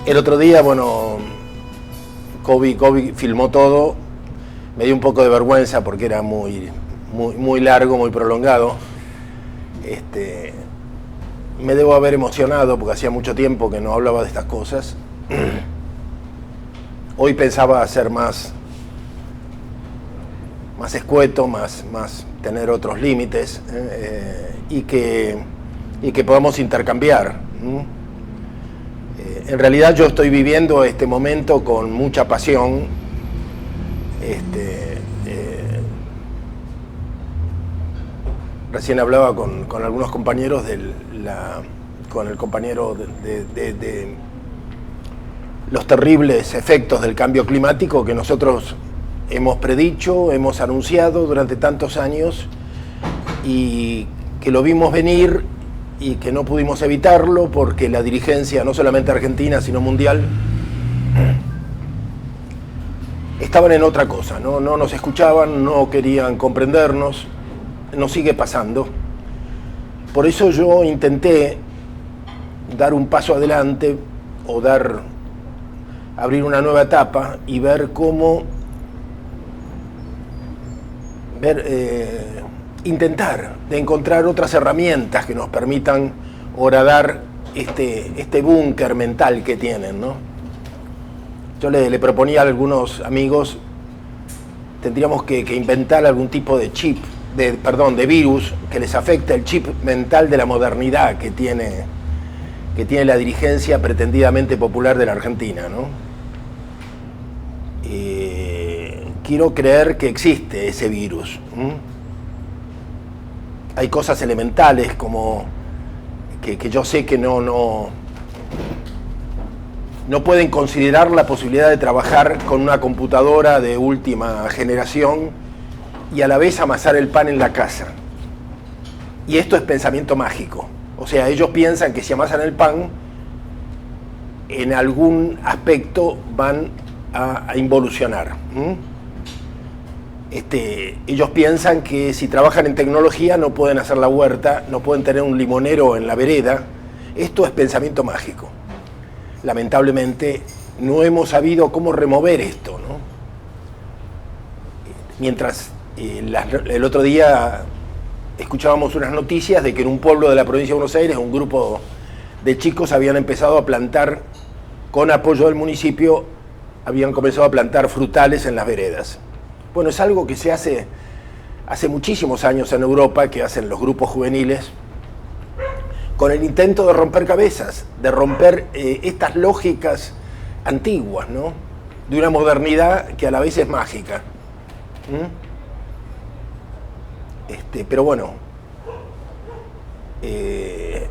El otro día, bueno, Kobe filmó todo. Me dio un poco de vergüenza porque era muy largo, muy prolongado. Me debo haber emocionado porque hacía mucho tiempo que no hablaba de estas cosas. Hoy pensaba hacer más escueto, más tener otros límites, y que podamos intercambiar. En realidad yo estoy viviendo este momento con mucha pasión. Recién hablaba con algunos compañeros con el compañero de los terribles efectos del cambio climático que nosotros hemos predicho, hemos anunciado durante tantos años y que lo vimos venir y que no pudimos evitarlo porque la dirigencia, no solamente argentina, sino mundial, estaban en otra cosa, no nos escuchaban, no querían comprendernos. Nos sigue pasando. Por eso yo intenté dar un paso adelante o abrir una nueva etapa y ver cómo intentar de encontrar otras herramientas que nos permitan horadar este búnker mental que tienen, ¿no? Yo le proponía a algunos amigos, tendríamos que inventar algún tipo de chip, de virus que les afecte el chip mental de la modernidad que tiene la dirigencia pretendidamente popular de la Argentina, ¿no? Quiero creer que existe ese virus. Hay cosas elementales como que yo sé que no pueden considerar la posibilidad de trabajar con una computadora de última generación y a la vez amasar el pan en la casa. Y esto es pensamiento mágico. O sea, ellos piensan que si amasan el pan, en algún aspecto van a involucionar. Ellos piensan que si trabajan en tecnología no pueden hacer la huerta, no pueden tener un limonero en la vereda. Esto es pensamiento mágico. Lamentablemente no hemos sabido cómo remover esto, ¿no? Mientras el otro día escuchábamos unas noticias de que en un pueblo de la provincia de Buenos Aires un grupo de chicos habían empezado a plantar, con apoyo del municipio, habían comenzado a plantar frutales en las veredas. Bueno, es algo que se hace muchísimos años en Europa, que hacen los grupos juveniles, con el intento de romper cabezas, de romper estas lógicas antiguas, ¿no? De una modernidad que a la vez es mágica. Pero bueno, el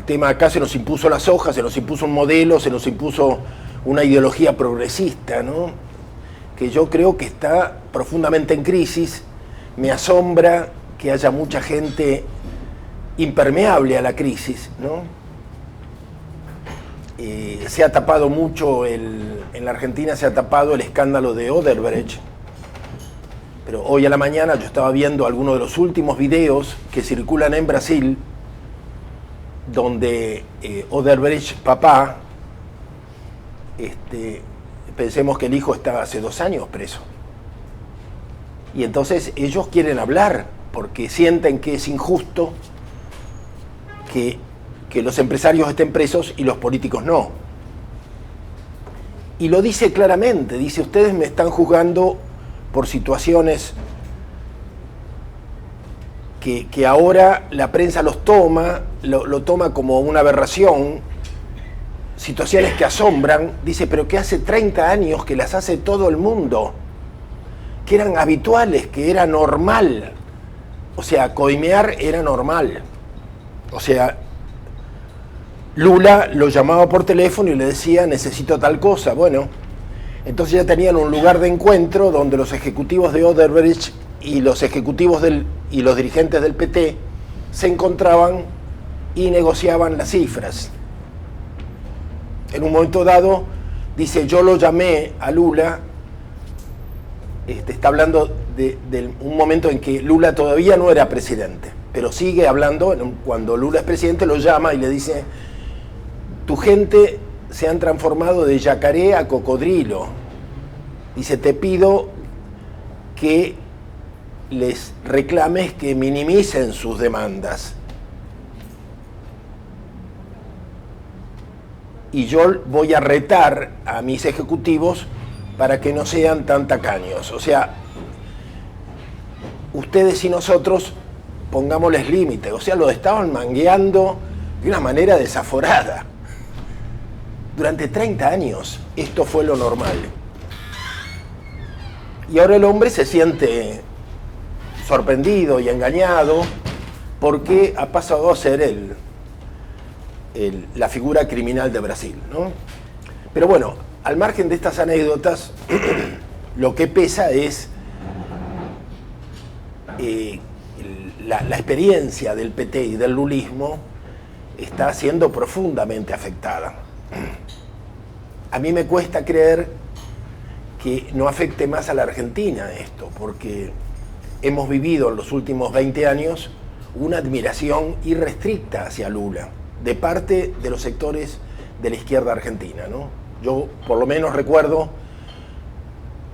tema acá se nos impuso las hojas, se nos impuso un modelo, se nos impuso una ideología progresista, ¿no? Que yo creo que está profundamente en crisis. Me asombra que haya mucha gente impermeable a la crisis, ¿no? Se ha tapado mucho, en la Argentina se ha tapado el escándalo de Odebrecht. Pero hoy a la mañana yo estaba viendo algunos de los últimos videos que circulan en Brasil, donde Odebrecht, papá, pensemos que el hijo está hace 2 años preso. Y entonces ellos quieren hablar porque sienten que es injusto que los empresarios estén presos y los políticos no. Y lo dice claramente, dice: ustedes me están juzgando por situaciones que ahora la prensa lo toma como una aberración, situaciones que asombran. Dice, pero que hace 30 años que las hace todo el mundo, que eran habituales, que era normal. O sea, coimear era normal. O sea, Lula lo llamaba por teléfono y le decía: necesito tal cosa. Bueno, entonces ya tenían un lugar de encuentro donde los ejecutivos de Odebrecht y los dirigentes del PT se encontraban y negociaban las cifras. En un momento dado, dice, yo lo llamé a Lula, está hablando de un momento en que Lula todavía no era presidente, pero sigue hablando. Cuando Lula es presidente lo llama y le dice: tu gente se han transformado de yacaré a cocodrilo. Dice, te pido que les reclames que minimicen sus demandas. Y yo voy a retar a mis ejecutivos para que no sean tan tacaños. O sea, ustedes y nosotros pongámosles límites. O sea, lo estaban mangueando de una manera desaforada. Durante 30 años esto fue lo normal. Y ahora el hombre se siente sorprendido y engañado porque ha pasado a ser la figura criminal de Brasil, ¿no? Pero bueno, al margen de estas anécdotas, lo que pesa es la experiencia del PT y del lulismo está siendo profundamente afectada. A mí me cuesta creer que no afecte más a la Argentina esto, porque hemos vivido en los últimos 20 años una admiración irrestricta hacia Lula, de parte de los sectores de la izquierda argentina, ¿no? Yo por lo menos recuerdo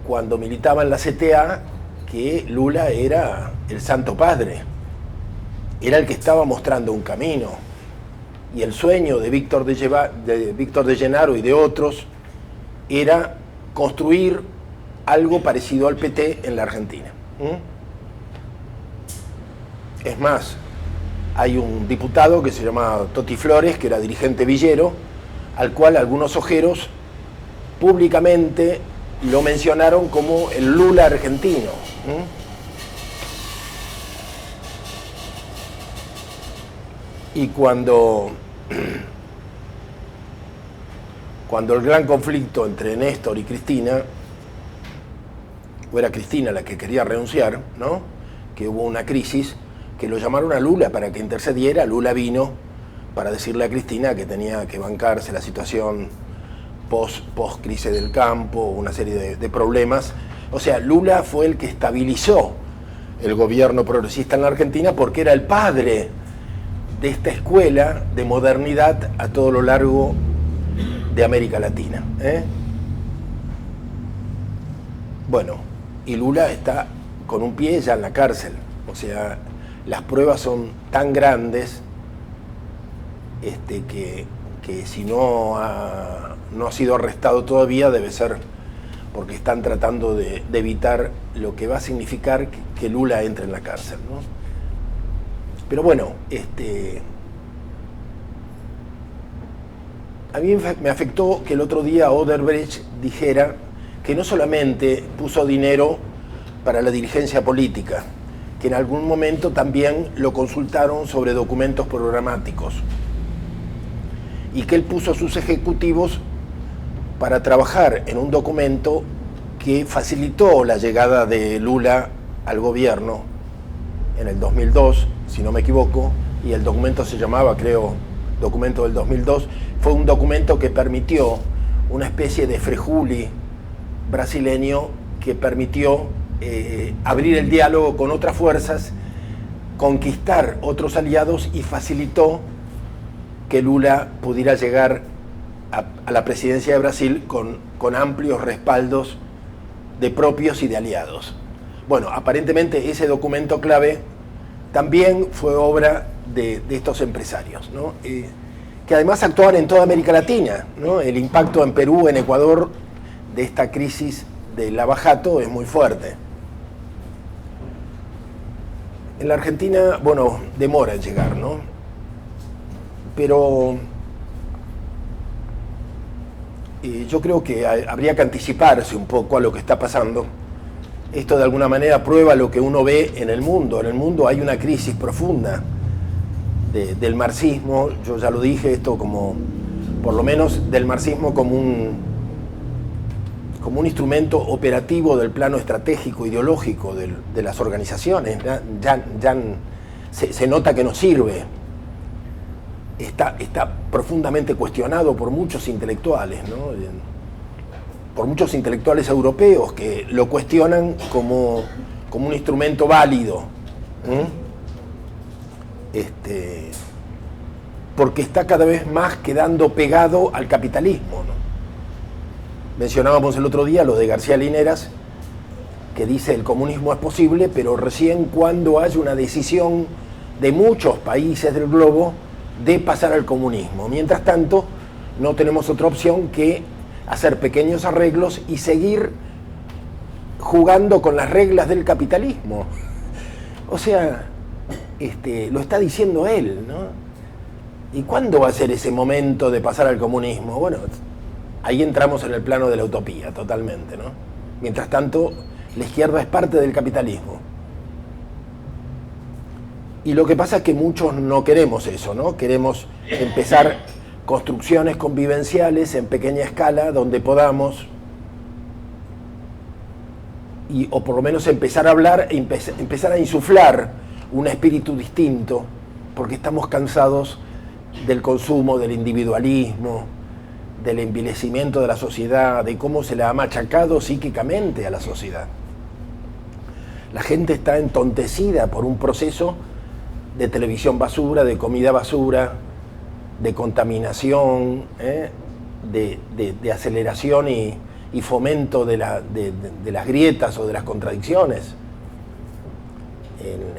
cuando militaba en la CTA que Lula era el Santo Padre, era el que estaba mostrando un camino, y el sueño de Víctor de Llenaro y de otros era construir algo parecido al PT en la Argentina. Es más, hay un diputado que se llama Toti Flores, que era dirigente villero, al cual algunos ojeros públicamente lo mencionaron como el Lula argentino. Y cuando el gran conflicto entre Néstor y Cristina, o era Cristina la que quería renunciar, ¿no? Que hubo una crisis, que lo llamaron a Lula para que intercediera. Lula vino para decirle a Cristina que tenía que bancarse la situación post-crisis del campo, una serie de problemas. O sea, Lula fue el que estabilizó el gobierno progresista en la Argentina porque era el padre de esta escuela de modernidad a todo lo largo de América Latina. Bueno, y Lula está con un pie ya en la cárcel. O sea, las pruebas son tan grandes que si no ha sido arrestado todavía debe ser porque están tratando de evitar lo que va a significar que Lula entre en la cárcel, ¿no? Pero bueno, a mí me afectó que el otro día Odebrecht dijera que no solamente puso dinero para la dirigencia política, que en algún momento también lo consultaron sobre documentos programáticos y que él puso a sus ejecutivos para trabajar en un documento que facilitó la llegada de Lula al gobierno en el 2002, si no me equivoco, y el documento se llamaba, creo, documento del 2002, fue un documento que permitió una especie de frejuli brasileño que permitió abrir el diálogo con otras fuerzas, conquistar otros aliados y facilitó que Lula pudiera llegar a la presidencia de Brasil con amplios respaldos de propios y de aliados. Bueno, aparentemente ese documento clave también fue obra de estos empresarios, ¿no? Que además actuaban en toda América Latina, ¿no? El impacto en Perú, en Ecuador, de esta crisis del lavajato es muy fuerte. En la Argentina, bueno, demora en llegar, ¿no? Pero yo creo que habría que anticiparse un poco a lo que está pasando. Esto de alguna manera prueba lo que uno ve en el mundo. En el mundo hay una crisis profunda del marxismo. Yo ya lo dije, esto como, por lo menos del marxismo como un instrumento operativo del plano estratégico, ideológico de las organizaciones. Ya se nota que no sirve. Está profundamente cuestionado por muchos intelectuales, ¿no? Por muchos intelectuales europeos que lo cuestionan como un instrumento válido. porque está cada vez más quedando pegado al capitalismo, ¿no? Mencionábamos el otro día lo de García Lineras, que dice el comunismo es posible, pero recién cuando haya una decisión de muchos países del globo de pasar al comunismo. Mientras tanto, no tenemos otra opción que hacer pequeños arreglos y seguir jugando con las reglas del capitalismo. O sea, lo está diciendo él, ¿no? ¿Y cuándo va a ser ese momento de pasar al comunismo? Bueno, ahí entramos en el plano de la utopía, totalmente, ¿no? Mientras tanto, la izquierda es parte del capitalismo. Y lo que pasa es que muchos no queremos eso, ¿no? Queremos empezar construcciones convivenciales en pequeña escala, donde podamos, o por lo menos empezar a hablar, empezar a insuflar un espíritu distinto, porque estamos cansados del consumo, del individualismo, del envilecimiento de la sociedad, de cómo se la ha machacado psíquicamente a la sociedad. La gente está entontecida por un proceso de televisión basura, de comida basura, de contaminación, de aceleración y fomento de las grietas o de las contradicciones.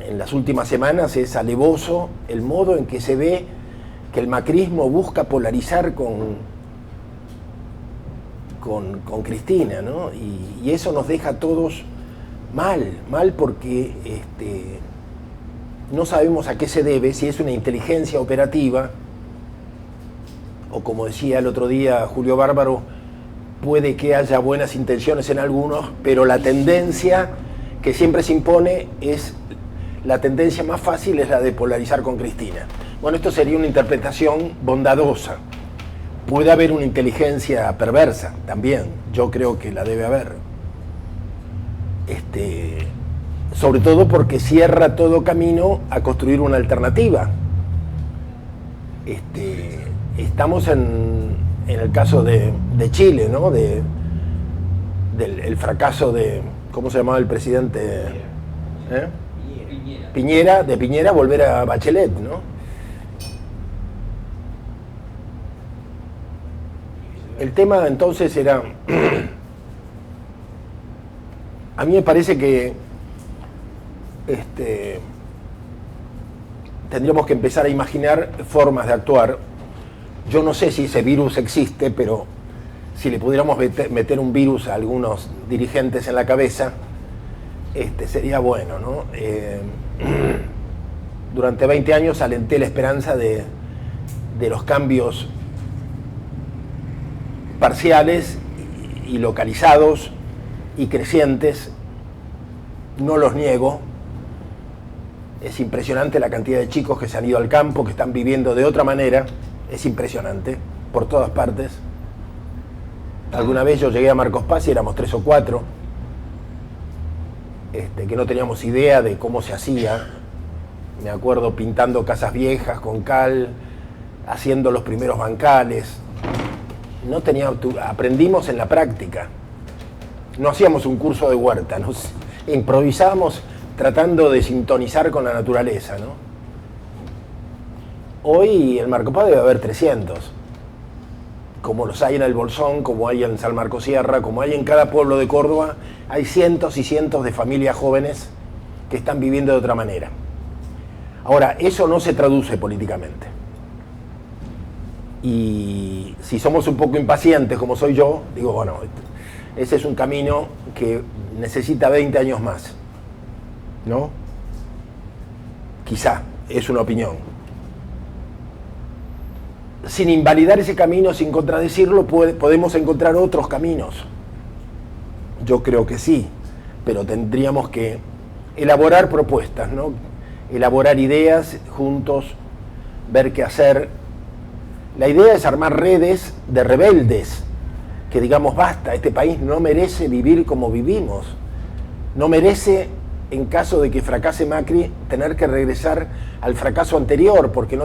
En las últimas semanas es alevoso el modo en que se ve que el macrismo busca polarizar con Cristina, ¿no? Y eso nos deja a todos mal porque no sabemos a qué se debe, si es una inteligencia operativa, o como decía el otro día Julio Bárbaro, puede que haya buenas intenciones en algunos, pero la tendencia que siempre se impone la tendencia más fácil es la de polarizar con Cristina. Bueno, esto sería una interpretación bondadosa. Puede haber una inteligencia perversa también, yo creo que la debe haber. Sobre todo porque cierra todo camino a construir una alternativa. Estamos en el caso de Chile, ¿no? Del fracaso de, ¿cómo se llamaba el presidente? Piñera. De Piñera volver a Bachelet, ¿no? El tema entonces era, a mí me parece que tendríamos que empezar a imaginar formas de actuar. Yo no sé si ese virus existe, pero si le pudiéramos meter un virus a algunos dirigentes en la cabeza, sería bueno, ¿no? Durante 20 años alenté la esperanza de los cambios parciales y localizados y crecientes, no los niego. Es impresionante la cantidad de chicos que se han ido al campo, que están viviendo de otra manera, es impresionante, por todas partes. Alguna vez yo llegué a Marcos Paz y éramos 3 o 4, que no teníamos idea de cómo se hacía. Me acuerdo pintando casas viejas con cal, haciendo los primeros bancales. Aprendimos en la práctica. No hacíamos un curso de huerta, nos improvisábamos tratando de sintonizar con la naturaleza, ¿no? Hoy en Marcos Paz debe haber 300, como los hay en el Bolsón, como hay en San Marcos Sierra, como hay en cada pueblo de Córdoba. Hay cientos y cientos de familias jóvenes que están viviendo de otra manera. Ahora, eso no se traduce políticamente. Y si somos un poco impacientes, como soy yo, digo, bueno, ese es un camino que necesita 20 años más, ¿no? Quizá, es una opinión. Sin invalidar ese camino, sin contradecirlo, podemos encontrar otros caminos. Yo creo que sí, pero tendríamos que elaborar propuestas, ¿no? Elaborar ideas juntos, ver qué hacer. La idea es armar redes de rebeldes, que digamos, basta, este país no merece vivir como vivimos. No merece, en caso de que fracase Macri, tener que regresar al fracaso anterior, porque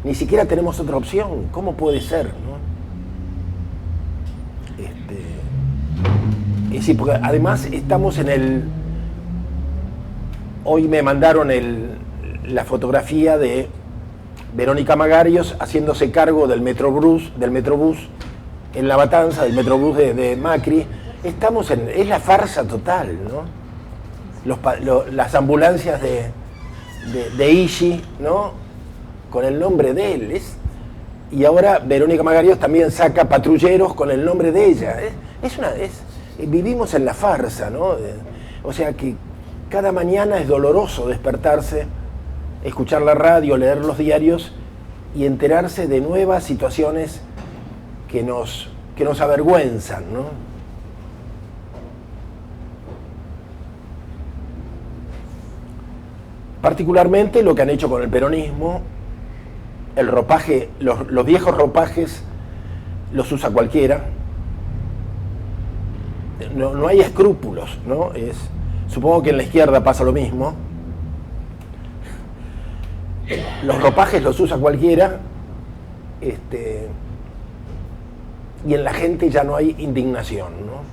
ni siquiera tenemos otra opción. ¿Cómo puede ser, no? Es decir, porque además estamos Hoy me mandaron la fotografía de Verónica Magarios haciéndose cargo del Metrobús en La Matanza, del Metrobús de Macri. Es la farsa total, ¿no? Las ambulancias de Igi, ¿no? Con el nombre de él. Y ahora Verónica Magarios también saca patrulleros con el nombre de ella. Vivimos en la farsa, ¿no? O sea que cada mañana es doloroso despertarse, escuchar la radio, leer los diarios y enterarse de nuevas situaciones que nos avergüenzan, ¿no? Particularmente lo que han hecho con el peronismo, el ropaje, los viejos ropajes los usa cualquiera. No hay escrúpulos, ¿no? Supongo que en la izquierda pasa lo mismo. Los ropajes los usa cualquiera, y en la gente ya no hay indignación, ¿no?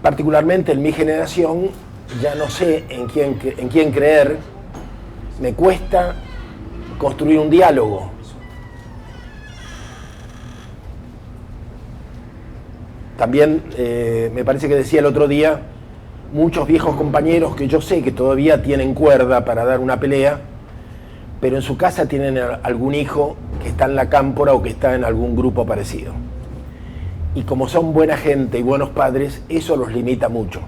Particularmente en mi generación, ya no sé en quién creer, me cuesta construir un diálogo. También me parece que decía el otro día, muchos viejos compañeros que yo sé que todavía tienen cuerda para dar una pelea, pero en su casa tienen algún hijo que está en la cámpora o que está en algún grupo parecido. Y como son buena gente y buenos padres, eso los limita mucho.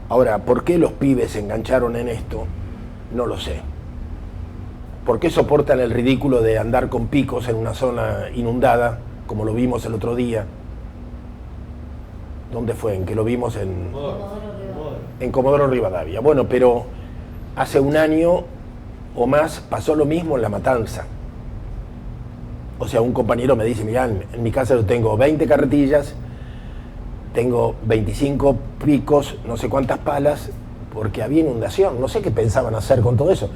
Ahora, ¿por qué los pibes se engancharon en esto? No lo sé. ¿Por qué soportan el ridículo de andar con picos en una zona inundada, como lo vimos el otro día? ¿Dónde fue? En que lo vimos en Comodoro Rivadavia. Bueno, pero hace un año o más pasó lo mismo en La Matanza. O sea, un compañero me dice, mirá, en mi casa yo tengo 20 carretillas, tengo 25 picos, no sé cuántas palas, porque había inundación. No sé qué pensaban hacer con todo eso.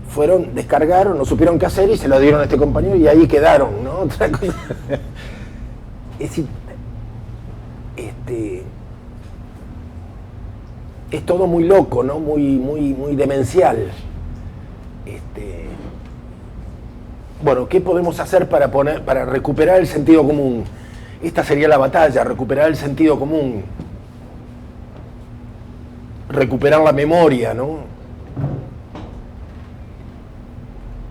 Fueron, descargaron, no supieron qué hacer y se lo dieron a este compañero y ahí quedaron, ¿no? Otra cosa. Es decir, es todo muy loco, ¿no? Muy demencial. Bueno, ¿qué podemos hacer para recuperar el sentido común? Esta sería la batalla, recuperar el sentido común. Recuperar la memoria, ¿no?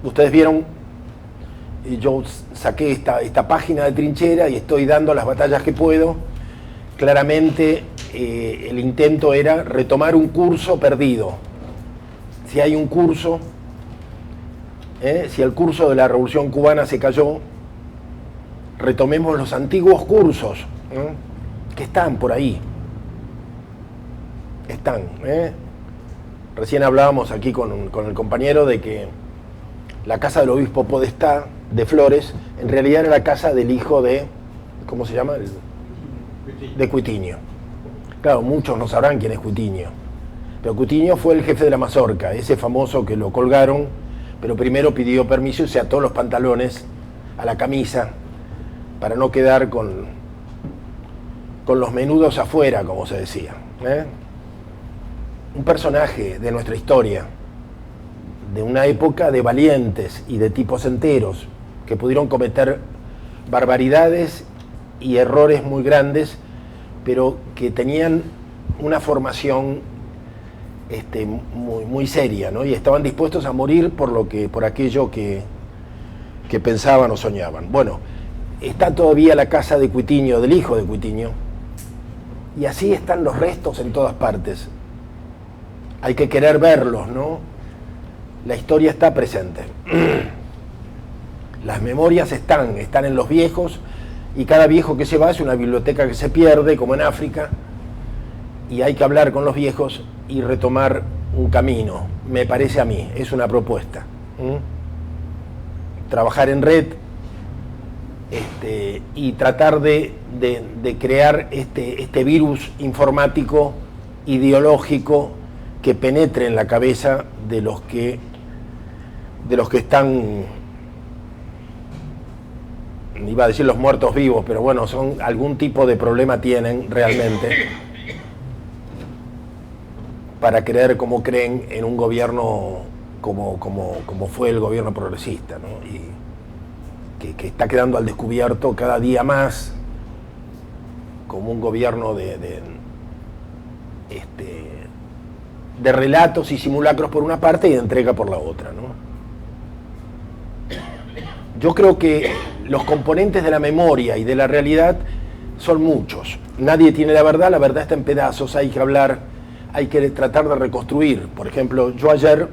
Ustedes vieron, yo saqué esta página de Trinchera y estoy dando las batallas que puedo. Claramente el intento era retomar un curso perdido. Si hay un curso, si el curso de la Revolución Cubana se cayó, retomemos los antiguos cursos que están por ahí. Están. Recién hablábamos aquí con el compañero de que la casa del obispo Podestá de Flores en realidad era la casa del hijo de, ¿cómo se llama? De Cuitiño. Claro, muchos no sabrán quién es Cuitiño, pero Cuitiño fue el jefe de la Mazorca, ese famoso que lo colgaron, pero primero pidió permiso y se ató los pantalones a la camisa para no quedar con los menudos afuera, como se decía. Un personaje de nuestra historia, de una época de valientes y de tipos enteros que pudieron cometer barbaridades y errores muy grandes, pero que tenían una formación muy seria, ¿no? Y estaban dispuestos a morir por aquello que pensaban o soñaban. Bueno, está todavía la casa de Cuitiño, del hijo de Cuitiño, y así están los restos en todas partes. Hay que querer verlos, ¿no? La historia está presente. Las memorias están en los viejos, y cada viejo que se va es una biblioteca que se pierde, como en África, y hay que hablar con los viejos y retomar un camino, me parece a mí, es una propuesta. Trabajar en red y tratar de crear este virus informático, ideológico, que penetre en la cabeza de los que están, iba a decir los muertos vivos, pero bueno, algún tipo de problema tienen realmente. para creer como creen en un gobierno como fue el gobierno progresista, ¿no? Y que está quedando al descubierto cada día más como un gobierno de relatos y simulacros por una parte y de entrega por la otra, ¿no? Yo creo que los componentes de la memoria y de la realidad son muchos. Nadie tiene la verdad está en pedazos, hay que hablar, hay que tratar de reconstruir. Por ejemplo, yo ayer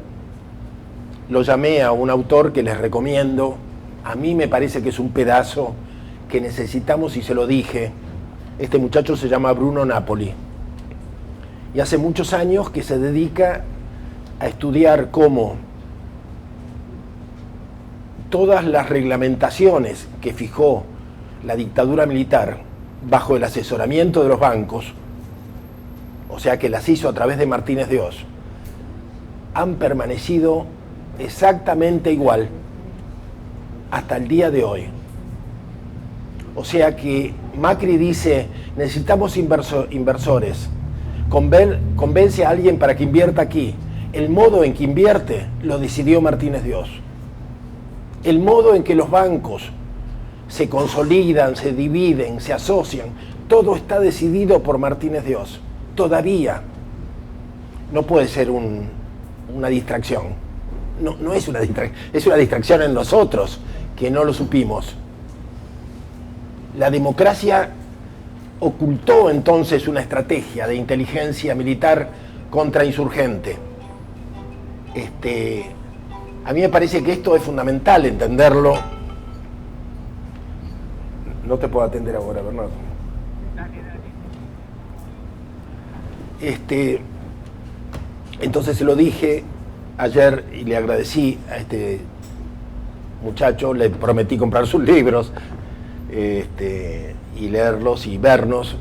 lo llamé a un autor que les recomiendo, a mí me parece que es un pedazo que necesitamos y se lo dije. Este muchacho se llama Bruno Napoli y hace muchos años que se dedica a estudiar cómo todas las reglamentaciones que fijó la dictadura militar bajo el asesoramiento de los bancos, o sea que las hizo a través de Martínez de Oz, han permanecido exactamente igual hasta el día de hoy. O sea que Macri dice, necesitamos inversores, convence a alguien para que invierta aquí. El modo en que invierte lo decidió Martínez de Oz. El modo en que los bancos se consolidan, se dividen, se asocian, todo está decidido por Martínez de Oz. Todavía no puede ser una distracción. No es una distracción, es una distracción en nosotros que no lo supimos. La democracia ocultó entonces una estrategia de inteligencia militar contrainsurgente. A mí me parece que esto es fundamental entenderlo. No te puedo atender ahora, Bernardo. Entonces se lo dije ayer y le agradecí a este muchacho, le prometí comprar sus libros y leerlos y vernos.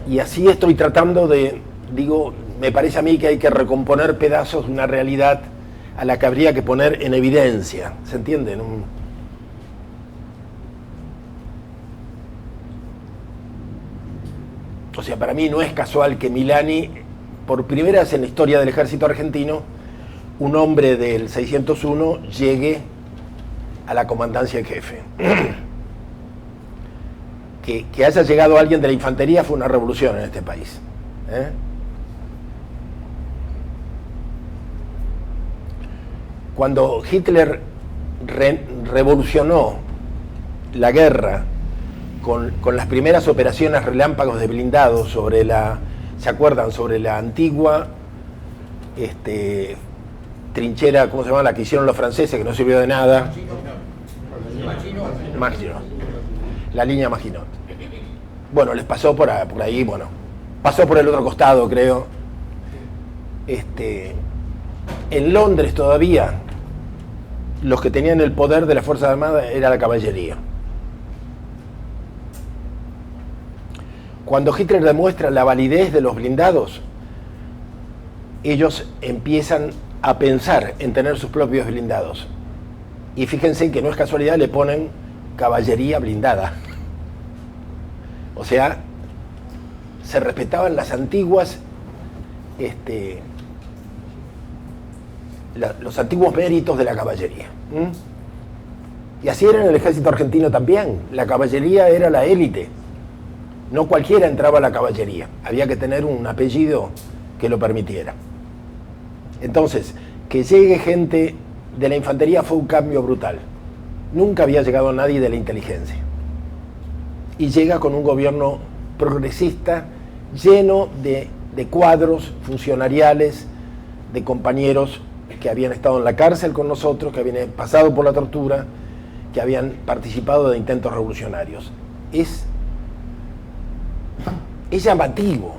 Y así estoy tratando de, me parece a mí que hay que recomponer pedazos de una realidad a la que habría que poner en evidencia, ¿se entiende? O sea, para mí no es casual que Milani, por primera vez en la historia del ejército argentino, un hombre del 601 llegue a la comandancia en jefe. Que haya llegado alguien de la infantería fue una revolución en este país. Cuando Hitler revolucionó la guerra con las primeras operaciones relámpagos de blindados sobre ¿se acuerdan? Sobre la antigua trinchera, ¿cómo se llama? La que hicieron los franceses, que no sirvió de nada. Maginot. La línea Maginot. Bueno, les pasó por ahí, bueno, pasó por el otro costado, creo. En Londres todavía los que tenían el poder de las Fuerzas Armadas era la caballería. Cuando Hitler demuestra la validez de los blindados, ellos empiezan a pensar en tener sus propios blindados. Y fíjense que no es casualidad, le ponen caballería blindada. O sea, se respetaban las antiguas, los antiguos méritos de la caballería. Y así era en el ejército argentino también. La caballería era la élite. No cualquiera entraba a la caballería. Había que tener un apellido que lo permitiera. Entonces, que llegue gente de la infantería fue un cambio brutal. Nunca había llegado nadie de la inteligencia. Y llega con un gobierno progresista lleno de cuadros funcionariales, de compañeros que habían estado en la cárcel con nosotros, que habían pasado por la tortura, que habían participado de intentos revolucionarios. Es llamativo,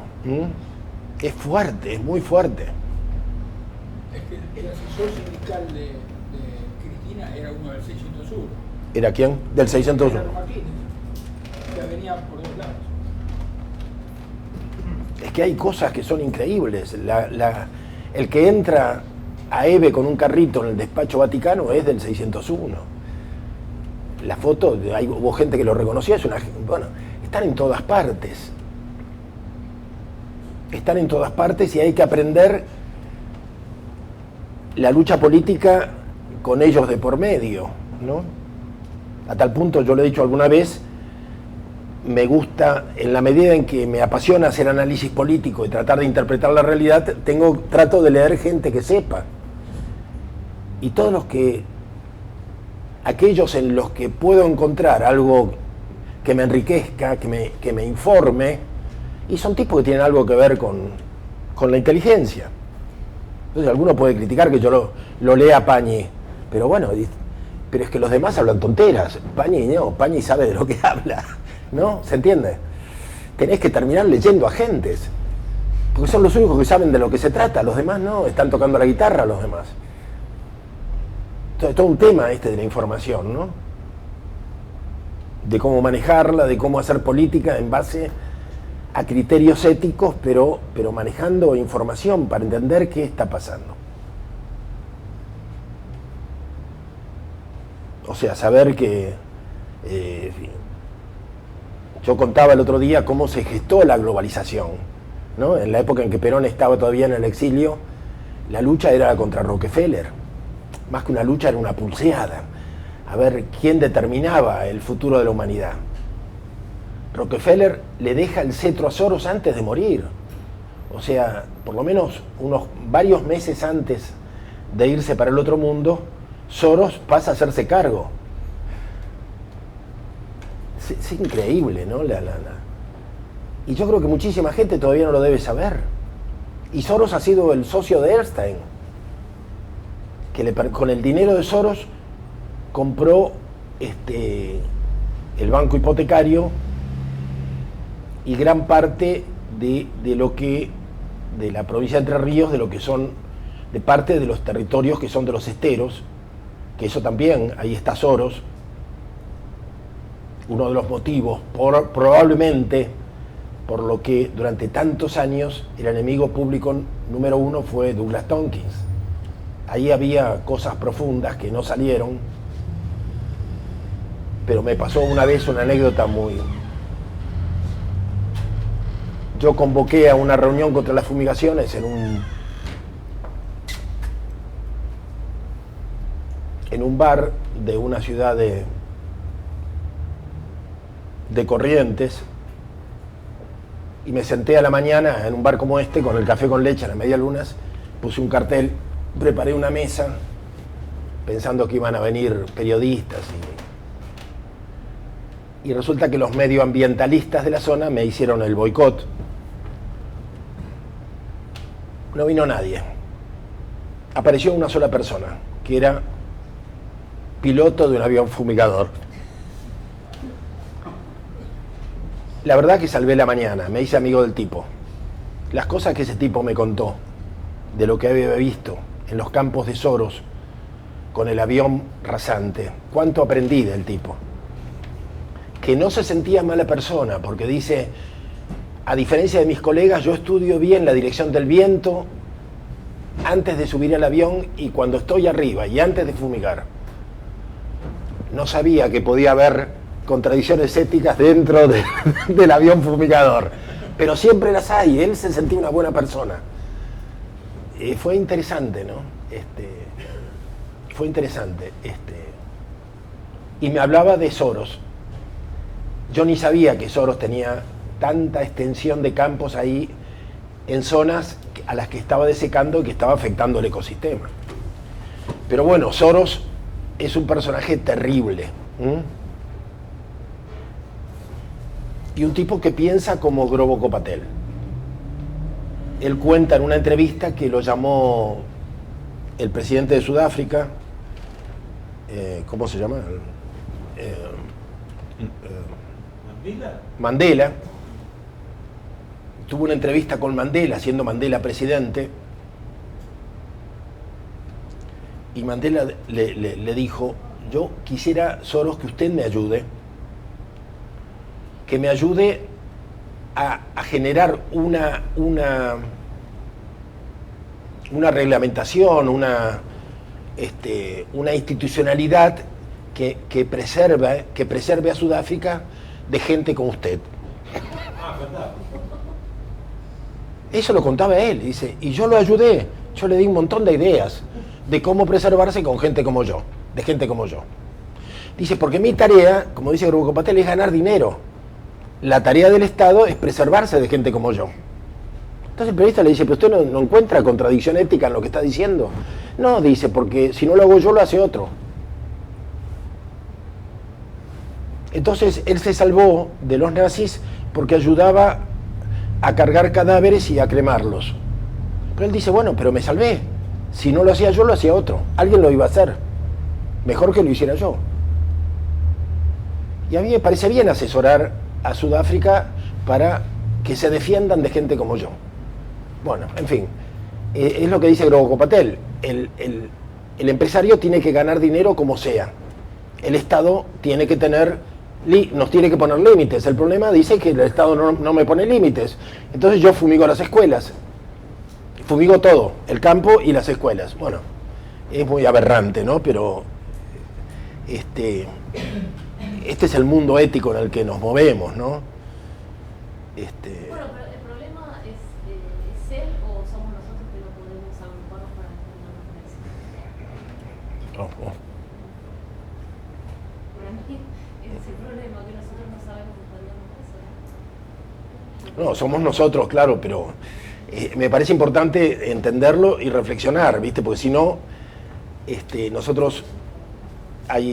es fuerte, es muy fuerte. Es que el asesor sindical de Cristina era uno del 601. ¿Era quién? Del 601. Era Martínez, que venía por dos lados. Es que hay cosas que son increíbles. El que entra a EVE con un carrito en el despacho Vaticano es del 601. La foto, hubo gente que lo reconocía, bueno, están en todas partes. están en todas partes y hay que aprender la lucha política con ellos de por medio, ¿no? A tal punto, yo lo he dicho alguna vez, me gusta, en la medida en que me apasiona hacer análisis político y tratar de interpretar la realidad, trato de leer gente que sepa. Y aquellos en los que puedo encontrar algo que me enriquezca, que me informe, y son tipos que tienen algo que ver con la inteligencia. Entonces alguno puede criticar que yo lo lea a Pañi, pero bueno, pero es que los demás hablan tonteras. Pañi sabe de lo que habla, ¿no? ¿Se entiende? Tenés que terminar leyendo a gentes, porque son los únicos que saben de lo que se trata, los demás no, están tocando la guitarra los demás. Entonces, todo un tema de la información, ¿no? De cómo manejarla, de cómo hacer política en base a criterios éticos, pero manejando información para entender qué está pasando. O sea, saber que... yo contaba el otro día cómo se gestó la globalización, ¿no? En la época en que Perón estaba todavía en el exilio, la lucha era contra Rockefeller. Más que una lucha, era una pulseada. A ver quién determinaba el futuro de la humanidad. Rockefeller le deja el cetro a Soros antes de morir. O sea, por lo menos varios meses antes de irse para el otro mundo, Soros pasa a hacerse cargo. Es increíble, ¿no? Y yo creo que muchísima gente todavía no lo debe saber. Y Soros ha sido el socio de Erstein, que con el dinero de Soros compró el banco hipotecario y gran parte de la provincia de Entre Ríos, de lo que son, de parte de los territorios que son de los esteros, que eso también, ahí está Soros. Uno de los motivos, probablemente, por lo que durante tantos años el enemigo público número uno fue Douglas Tompkins. Ahí había cosas profundas que no salieron, pero me pasó una vez una anécdota muy... Yo convoqué a una reunión contra las fumigaciones en un bar de una ciudad de Corrientes, y me senté a la mañana en un bar como este con el café con leche a las medialunas, puse un cartel, preparé una mesa pensando que iban a venir periodistas y resulta que los medioambientalistas de la zona me hicieron el boicot. No vino nadie. Apareció una sola persona, que era piloto de un avión fumigador. La verdad que salvé la mañana, me hice amigo del tipo. Las cosas que ese tipo me contó, de lo que había visto en los campos de Soros, con el avión rasante, cuánto aprendí del tipo. Que no se sentía mala persona, porque dice, a diferencia de mis colegas, yo estudio bien la dirección del viento antes de subir al avión y cuando estoy arriba y antes de fumigar. No sabía que podía haber contradicciones éticas dentro del avión fumigador, pero siempre las hay. Él se sentía una buena persona. Fue interesante, ¿no? Fue interesante. Y me hablaba de Soros. Yo ni sabía que Soros tenía tanta extensión de campos ahí en zonas a las que estaba desecando y que estaba afectando el ecosistema. Pero bueno, Soros es un personaje terrible. Y un tipo que piensa como Grobo Patel. Él cuenta en una entrevista que lo llamó el presidente de Sudáfrica, ¿cómo se llama? Mandela. Tuvo una entrevista con Mandela, siendo Mandela presidente, y Mandela le dijo, yo quisiera, Soros, que usted me ayude, que me ayude a generar una reglamentación, una institucionalidad que preserve a Sudáfrica de gente como usted. Eso lo contaba él, dice, y yo lo ayudé, yo le di un montón de ideas de cómo preservarse con gente como yo, de gente como yo. Dice, porque mi tarea, como dice Groboco Patel, es ganar dinero. La tarea del Estado es preservarse de gente como yo. Entonces el periodista le dice, pero usted no encuentra contradicción ética en lo que está diciendo. No, dice, porque si no lo hago yo, lo hace otro. Entonces él se salvó de los nazis porque ayudaba a cargar cadáveres y a cremarlos. Pero él dice, bueno, pero me salvé. Si no lo hacía yo, lo hacía otro. Alguien lo iba a hacer. Mejor que lo hiciera yo. Y a mí me parece bien asesorar a Sudáfrica para que se defiendan de gente como yo. Bueno, en fin, es lo que dice Groboco Patel. El empresario tiene que ganar dinero como sea. El Estado tiene que nos tiene que poner límites. El problema dice que el Estado no me pone límites. Entonces yo fumigo las escuelas. Fumigo todo, el campo y las escuelas. Bueno, es muy aberrante, ¿no? Pero este es el mundo ético en el que nos movemos, ¿no? Bueno, pero el problema es él o somos nosotros que no podemos agruparnos para defendernos de eso. Para mí ese es el problema, que nosotros no sabemos defendernos de eso. No, somos nosotros, claro, pero me parece importante entenderlo y reflexionar, ¿viste? Porque si no, nosotros...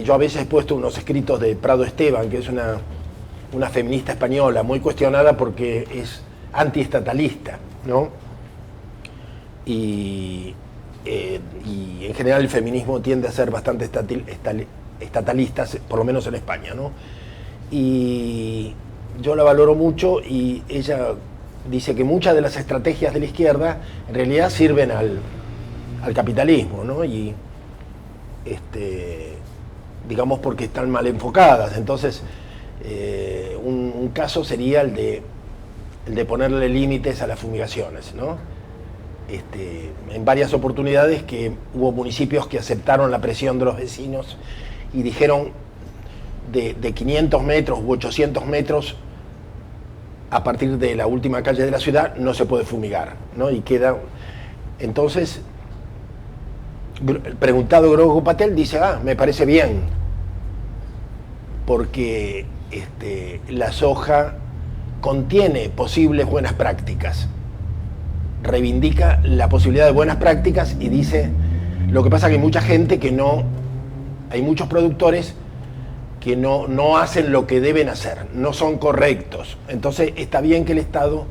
Yo a veces he puesto unos escritos de Prado Esteban, que es una feminista española, muy cuestionada porque es antiestatalista, ¿no? Y en general el feminismo tiende a ser bastante estatalista, por lo menos en España, ¿no? Y yo la valoro mucho y ella dice que muchas de las estrategias de la izquierda en realidad sirven al capitalismo, ¿no? Y digamos porque están mal enfocadas. Entonces un caso sería el de ponerle límites a las fumigaciones, ¿no? En varias oportunidades que hubo municipios que aceptaron la presión de los vecinos y dijeron de 500 metros u 800 metros a partir de la última calle de la ciudad no se puede fumigar, ¿no? Y queda... Entonces, preguntado Groboco Patel, dice, me parece bien, porque la soja contiene posibles buenas prácticas, reivindica la posibilidad de buenas prácticas y dice, lo que pasa que hay mucha gente que no, hay muchos productores que no hacen lo que deben hacer, no son correctos. Entonces está bien que el Estado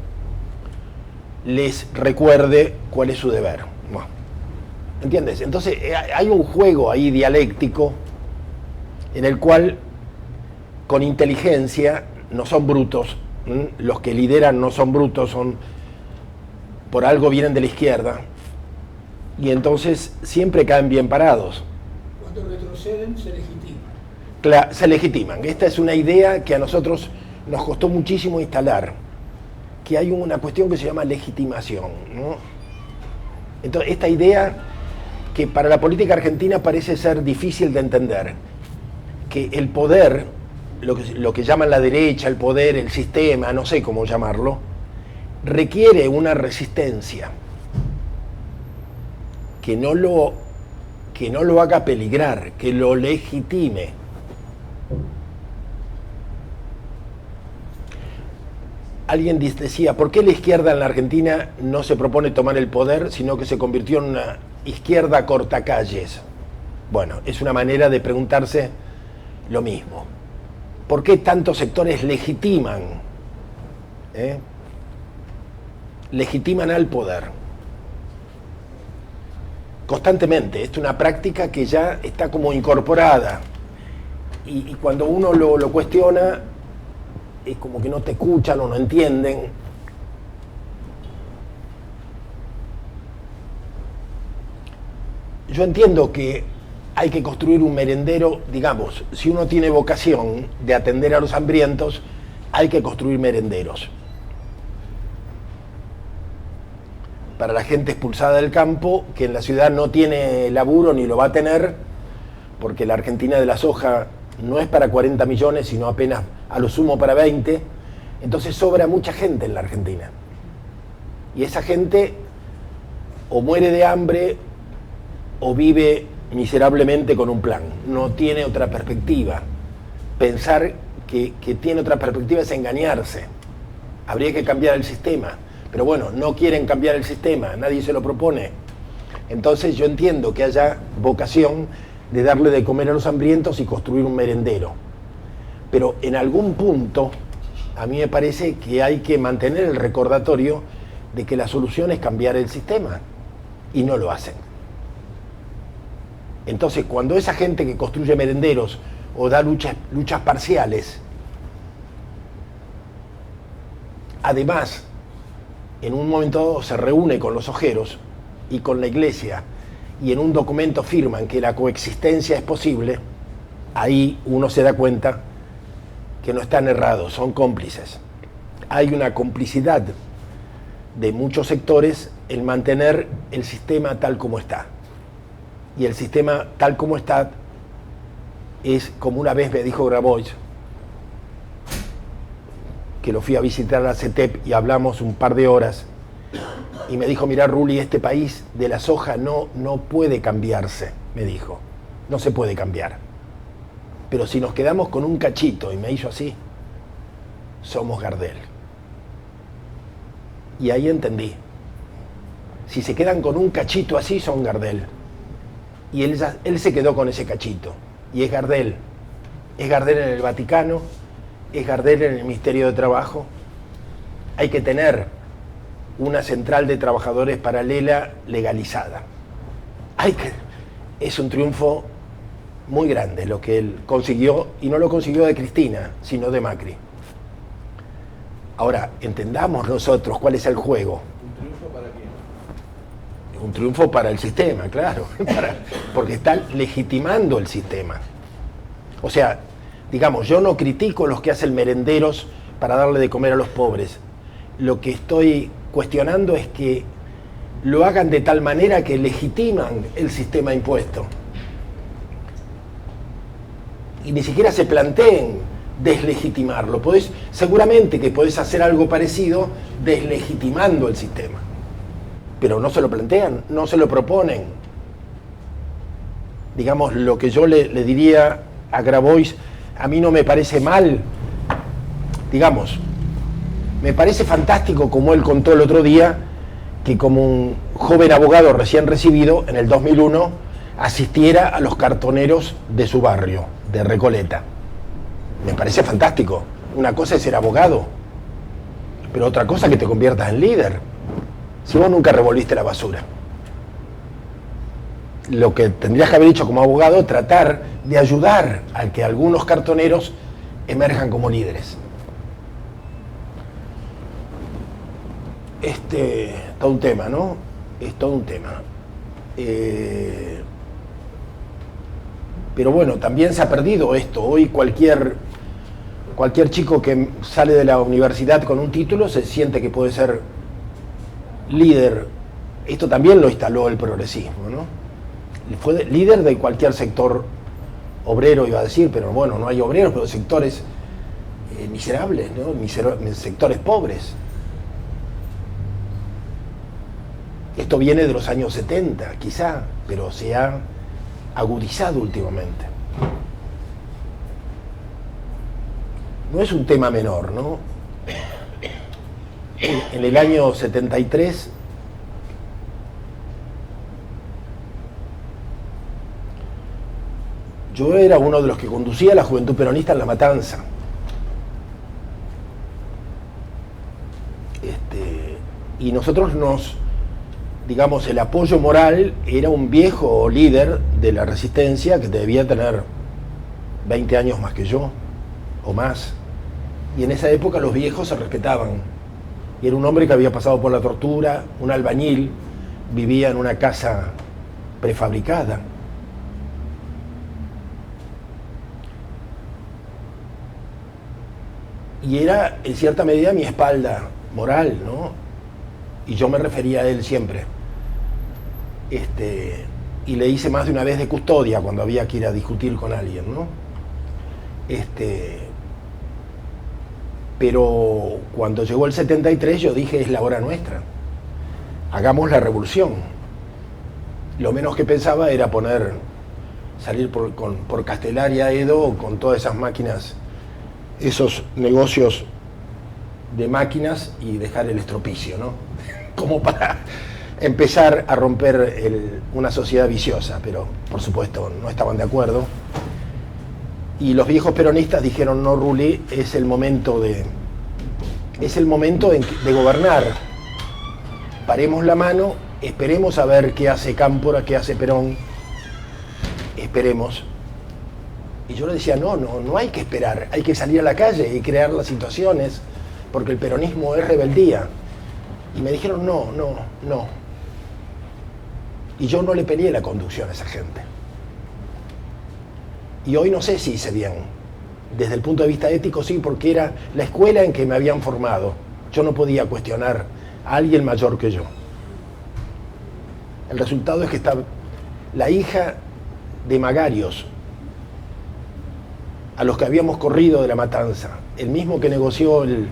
les recuerde cuál es su deber. Bueno, ¿entiendes? Entonces hay un juego ahí dialéctico en el cual con inteligencia, no son brutos, los que lideran no son brutos, por algo vienen de la izquierda, y entonces siempre caen bien parados. Cuando retroceden se legitiman. Se legitiman. Esta es una idea que a nosotros nos costó muchísimo instalar, que hay una cuestión que se llama legitimación, ¿no? Entonces, esta idea que para la política argentina parece ser difícil de entender, que el poder, lo que llaman la derecha, el poder, el sistema, no sé cómo llamarlo, requiere una resistencia que no lo haga peligrar, que lo legitime. Alguien decía, ¿por qué la izquierda en la Argentina no se propone tomar el poder, sino que se convirtió en una izquierda cortacalles? Bueno, es una manera de preguntarse lo mismo. ¿Por qué tantos sectores legitiman al poder? Constantemente. Es una práctica que ya está como incorporada. Y cuando uno lo cuestiona, es como que no te escuchan o no entienden. Yo entiendo que hay que construir un merendero, digamos, si uno tiene vocación de atender a los hambrientos, hay que construir merenderos. Para la gente expulsada del campo, que en la ciudad no tiene laburo ni lo va a tener, porque la Argentina de la soja no es para 40 millones, sino apenas a lo sumo para 20, entonces sobra mucha gente en la Argentina. Y esa gente o muere de hambre o vive miserablemente con un plan. No tiene otra perspectiva. Pensar que tiene otra perspectiva es engañarse. Habría que cambiar el sistema. Pero bueno, no quieren cambiar el sistema, nadie se lo propone. Entonces yo entiendo que haya vocación de darle de comer a los hambrientos y construir un merendero. Pero en algún punto, a mí me parece que hay que mantener el recordatorio de que la solución es cambiar el sistema. Y no lo hacen. Entonces, cuando esa gente que construye merenderos o da luchas parciales, además, en un momento dado se reúne con los ojeros y con la iglesia y en un documento firman que la coexistencia es posible, ahí uno se da cuenta que no están errados, son cómplices. Hay una complicidad de muchos sectores en mantener el sistema tal como está. Y el sistema tal como está es, como una vez me dijo Grabois, que lo fui a visitar a la CETEP y hablamos un par de horas, y me dijo, mirá Rulli, este país de la soja no puede cambiarse, me dijo, no se puede cambiar. Pero si nos quedamos con un cachito, y me hizo así, somos Gardel. Y ahí entendí. Si se quedan con un cachito así, son Gardel. Y él se quedó con ese cachito. Y es Gardel. Es Gardel en el Vaticano, es Gardel en el Ministerio de Trabajo. Hay que tener una central de trabajadores paralela legalizada. Es un triunfo muy grande lo que él consiguió, y no lo consiguió de Cristina, sino de Macri. Ahora, entendamos nosotros cuál es el juego. ¿Un triunfo para quién? Un triunfo para el sistema, claro, porque están legitimando el sistema. O sea, digamos, yo no critico los que hacen merenderos para darle de comer a los pobres. Lo que estoy cuestionando es que lo hagan de tal manera que legitiman el sistema impuesto. Y ni siquiera se planteen deslegitimarlo. Seguramente que podés hacer algo parecido deslegitimando el sistema. Pero no se lo plantean, no se lo proponen. Digamos, lo que yo le diría a Grabois, a mí no me parece mal, digamos, me parece fantástico como él contó el otro día, que como un joven abogado recién recibido, en el 2001, asistiera a los cartoneros de su barrio, de Recoleta. Me parece fantástico. Una cosa es ser abogado, pero otra cosa es que te conviertas en líder. Si vos nunca revolviste la basura. Lo que tendrías que haber hecho como abogado es tratar de ayudar a que algunos cartoneros emerjan como líderes. Todo un tema, ¿no? Es todo un tema. Pero bueno, también se ha perdido esto. Hoy cualquier chico que sale de la universidad con un título se siente que puede ser líder. Esto también lo instaló el progresismo, ¿no? Fue líder de cualquier sector obrero, iba a decir, pero bueno, no hay obreros, pero sectores miserables, ¿no? Sectores pobres. Esto viene de los años 70, quizá, pero se ha agudizado últimamente. No es un tema menor, ¿no? En el año 73, yo era uno de los que conducía a la Juventud Peronista en La Matanza. Y nosotros digamos, el apoyo moral era un viejo líder de la resistencia que debía tener 20 años más que yo, o más. Y en esa época los viejos se respetaban. Y era un hombre que había pasado por la tortura, un albañil, vivía en una casa prefabricada. Y era, en cierta medida, mi espalda moral, ¿no? Y yo me refería a él siempre. Y le hice más de una vez de custodia cuando había que ir a discutir con alguien, ¿no? Pero cuando llegó el 73 yo dije, es la hora nuestra. hagamos la revolución. Lo menos que pensaba era salir por Castelar y Aedo con todas esas máquinas, esos negocios de máquinas y dejar el estropicio, ¿no? Como para empezar a romper una sociedad viciosa, pero por supuesto no estaban de acuerdo. Y los viejos peronistas dijeron: no, Rulli, es el momento de gobernar. Paremos la mano, esperemos a ver qué hace Cámpora, qué hace Perón, esperemos. Y yo le decía: no hay que esperar, hay que salir a la calle y crear las situaciones, porque el peronismo es rebeldía. Y me dijeron: no. Y yo no le peleé la conducción a esa gente. Y hoy no sé si hice bien. Desde el punto de vista ético sí, porque era la escuela en que me habían formado. Yo no podía cuestionar a alguien mayor que yo. El resultado es que está la hija de Magarios, a los que habíamos corrido de la matanza, el mismo que negoció el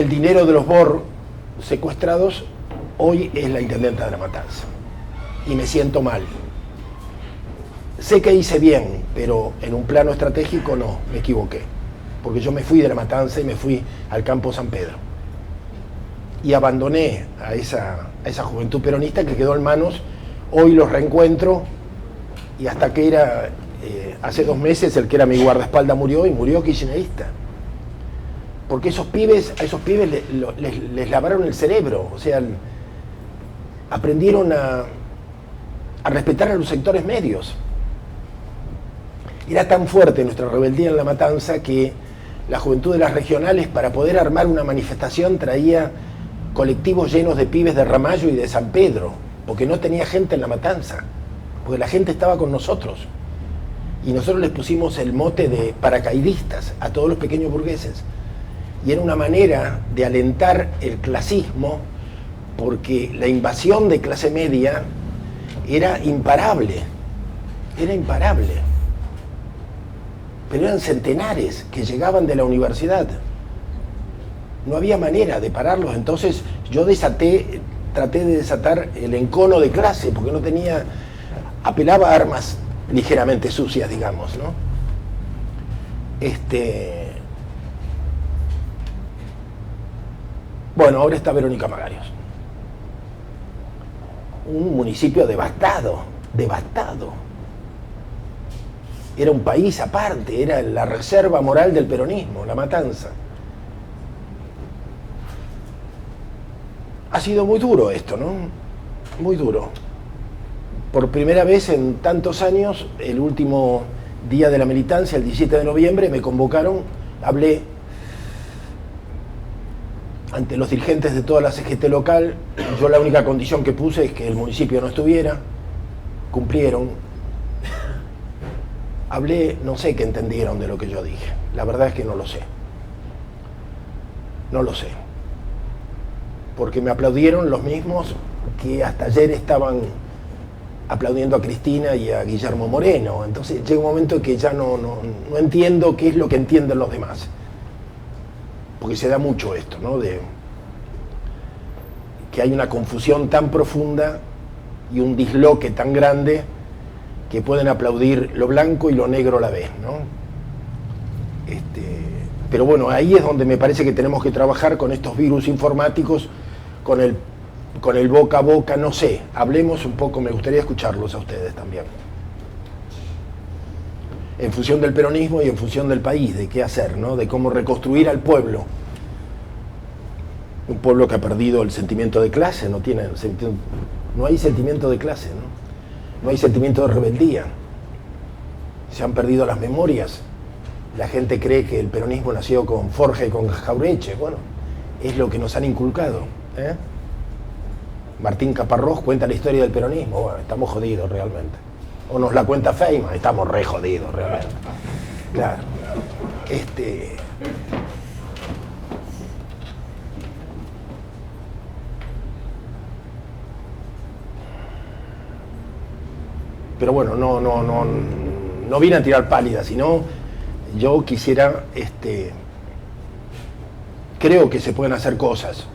dinero de los BOR secuestrados, hoy es la intendenta de la matanza. Y me siento mal. Sé que hice bien, pero en un plano estratégico no, me equivoqué. Porque yo me fui de la matanza y me fui al campo San Pedro. Y abandoné a esa juventud peronista que quedó en manos. Hoy los reencuentro, y hasta que era, hace 2 meses, el que era mi guardaespaldas murió, y murió kirchnerista. Porque a esos pibes les lavaron el cerebro, o sea, aprendieron a respetar a los sectores medios. Era tan fuerte nuestra rebeldía en la matanza que la juventud de las regionales, para poder armar una manifestación, traía colectivos llenos de pibes de Ramallo y de San Pedro, porque no tenía gente en la matanza, porque la gente estaba con nosotros. Y nosotros les pusimos el mote de paracaidistas a todos los pequeños burgueses. Y era una manera de alentar el clasismo, porque la invasión de clase media era imparable. Pero eran centenares que llegaban de la universidad. No había manera de pararlos. Entonces yo traté de desatar el encono de clase, porque no tenía, apelaba a armas ligeramente sucias, digamos, ¿no? Bueno, ahora está Verónica Magarios. Un municipio devastado. Era un país aparte, era la reserva moral del peronismo, la matanza. Ha sido muy duro esto, ¿no? Muy duro. Por primera vez en tantos años, el último día de la militancia, el 17 de noviembre, me convocaron, hablé ante los dirigentes de toda la CGT local. Yo la única condición que puse es que el municipio no estuviera. Cumplieron. Hablé, no sé qué entendieron de lo que yo dije. La verdad es que no lo sé. No lo sé. Porque me aplaudieron los mismos que hasta ayer estaban aplaudiendo a Cristina y a Guillermo Moreno. Entonces llega un momento en que ya no entiendo qué es lo que entienden los demás. Porque se da mucho esto, ¿no? De que hay una confusión tan profunda y un disloque tan grande que pueden aplaudir lo blanco y lo negro a la vez, ¿no? Pero bueno, ahí es donde me parece que tenemos que trabajar con estos virus informáticos, con el boca a boca, no sé. Hablemos un poco, me gustaría escucharlos a ustedes también. En función del peronismo y en función del país, de qué hacer, ¿no? De cómo reconstruir al pueblo. Un pueblo que ha perdido el sentimiento de clase, no hay sentimiento de clase, ¿no? No hay sentimiento de rebeldía. Se han perdido las memorias. La gente cree que el peronismo nació con Forja y con Jaureche. Bueno, es lo que nos han inculcado, ¿eh? Martín Caparrós cuenta la historia del peronismo. Bueno, estamos jodidos realmente. O nos la cuenta Feynman, estamos re jodidos realmente. Claro. Pero bueno, no vine a tirar pálida, sino yo quisiera creo que se pueden hacer cosas.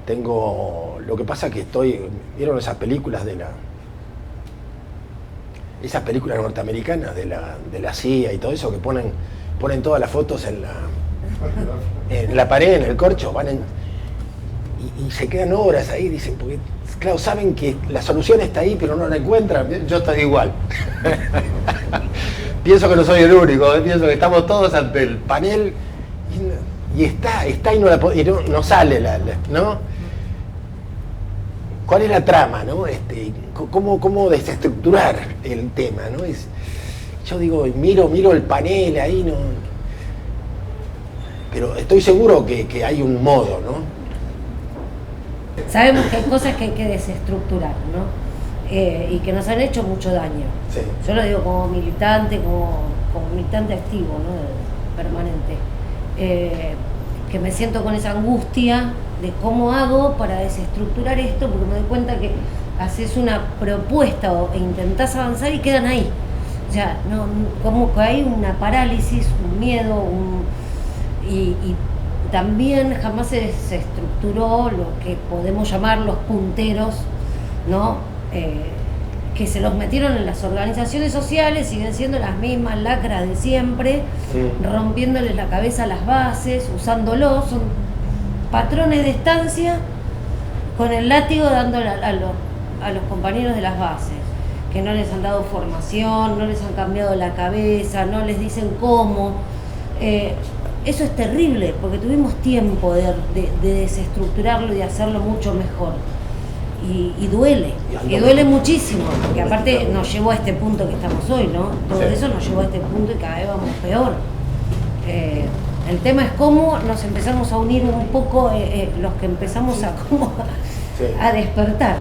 Lo que pasa que ¿vieron esas películas esas películas norteamericanas de la CIA y todo eso, que ponen todas las fotos en la pared, en el corcho, y se quedan horas ahí, dicen, porque claro, saben que la solución está ahí, pero no la encuentran? Yo estoy igual. Pienso que no soy el único, pienso que estamos todos ante el panel y está y no sale, ¿no? ¿Cuál es la trama, no? ¿Cómo desestructurar el tema, no? Yo digo, miro el panel ahí, no. Pero estoy seguro que hay un modo, ¿no? Sabemos que hay cosas que hay que desestructurar, ¿no? Y que nos han hecho mucho daño. Sí. Yo lo digo como militante, como militante activo, ¿no? Permanente. Que me siento con esa angustia de cómo hago para desestructurar esto, porque me doy cuenta que haces una propuesta e intentás avanzar y quedan ahí. O sea, como que hay una parálisis, un miedo, y también jamás se estructuró lo que podemos llamar los punteros, ¿no? Que se los metieron en las organizaciones sociales, siguen siendo las mismas lacras de siempre, rompiéndoles la cabeza a las bases, usándolos, son patrones de estancia con el látigo dándole a los compañeros de las bases, que no les han dado formación, no les han cambiado la cabeza, no les dicen cómo. Eso es terrible, porque tuvimos tiempo de desestructurarlo y de hacerlo mucho mejor. Y duele muchísimo, porque aparte nos llevó a este punto que estamos hoy, ¿no? Todo eso nos llevó a este punto y cada vez vamos peor. El tema es cómo nos empezamos a unir un poco, los que empezamos a despertar.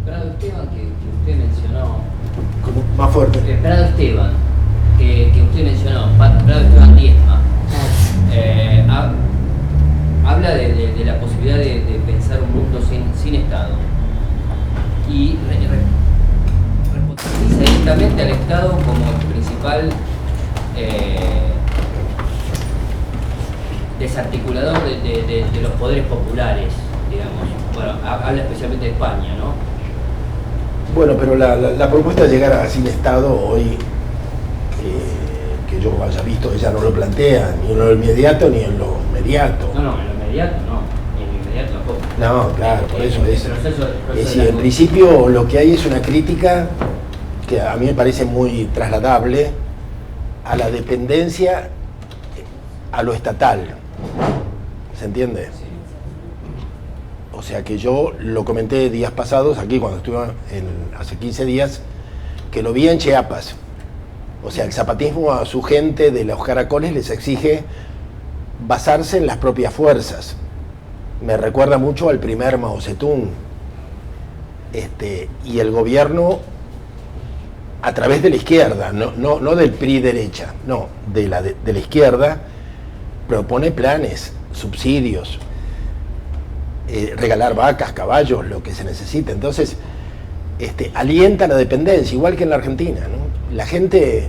Prado Esteban, que usted mencionó. ¿Cómo? Más fuerte. Prado Esteban, que usted mencionó, Prado Esteban Diezma, habla de la posibilidad de pensar un mundo sin Estado. Y responsabiliza directamente al Estado como el principal desarticulador de los poderes populares, digamos. Bueno, habla especialmente de España, ¿no? Bueno, pero la propuesta de llegar a sin Estado hoy, que yo haya visto, ella no lo plantea ni en lo inmediato ni en lo inmediato. No, en lo inmediato no, ni en lo inmediato tampoco. No, claro, por eso es. Es decir, en principio lo que hay es una crítica que a mí me parece muy trasladable a la dependencia a lo estatal. ¿Se entiende? O sea que yo lo comenté días pasados aquí cuando estuve hace 15 días, que lo vi en Chiapas. O sea, el zapatismo a su gente de los caracoles les exige basarse en las propias fuerzas. Me recuerda mucho al primer Mao Zedong. Y el gobierno, a través de la izquierda, no del PRI derecha, no, de la izquierda, propone planes, subsidios, regalar vacas, caballos, lo que se necesite. Entonces, alienta la dependencia, igual que en la Argentina, ¿no? La gente,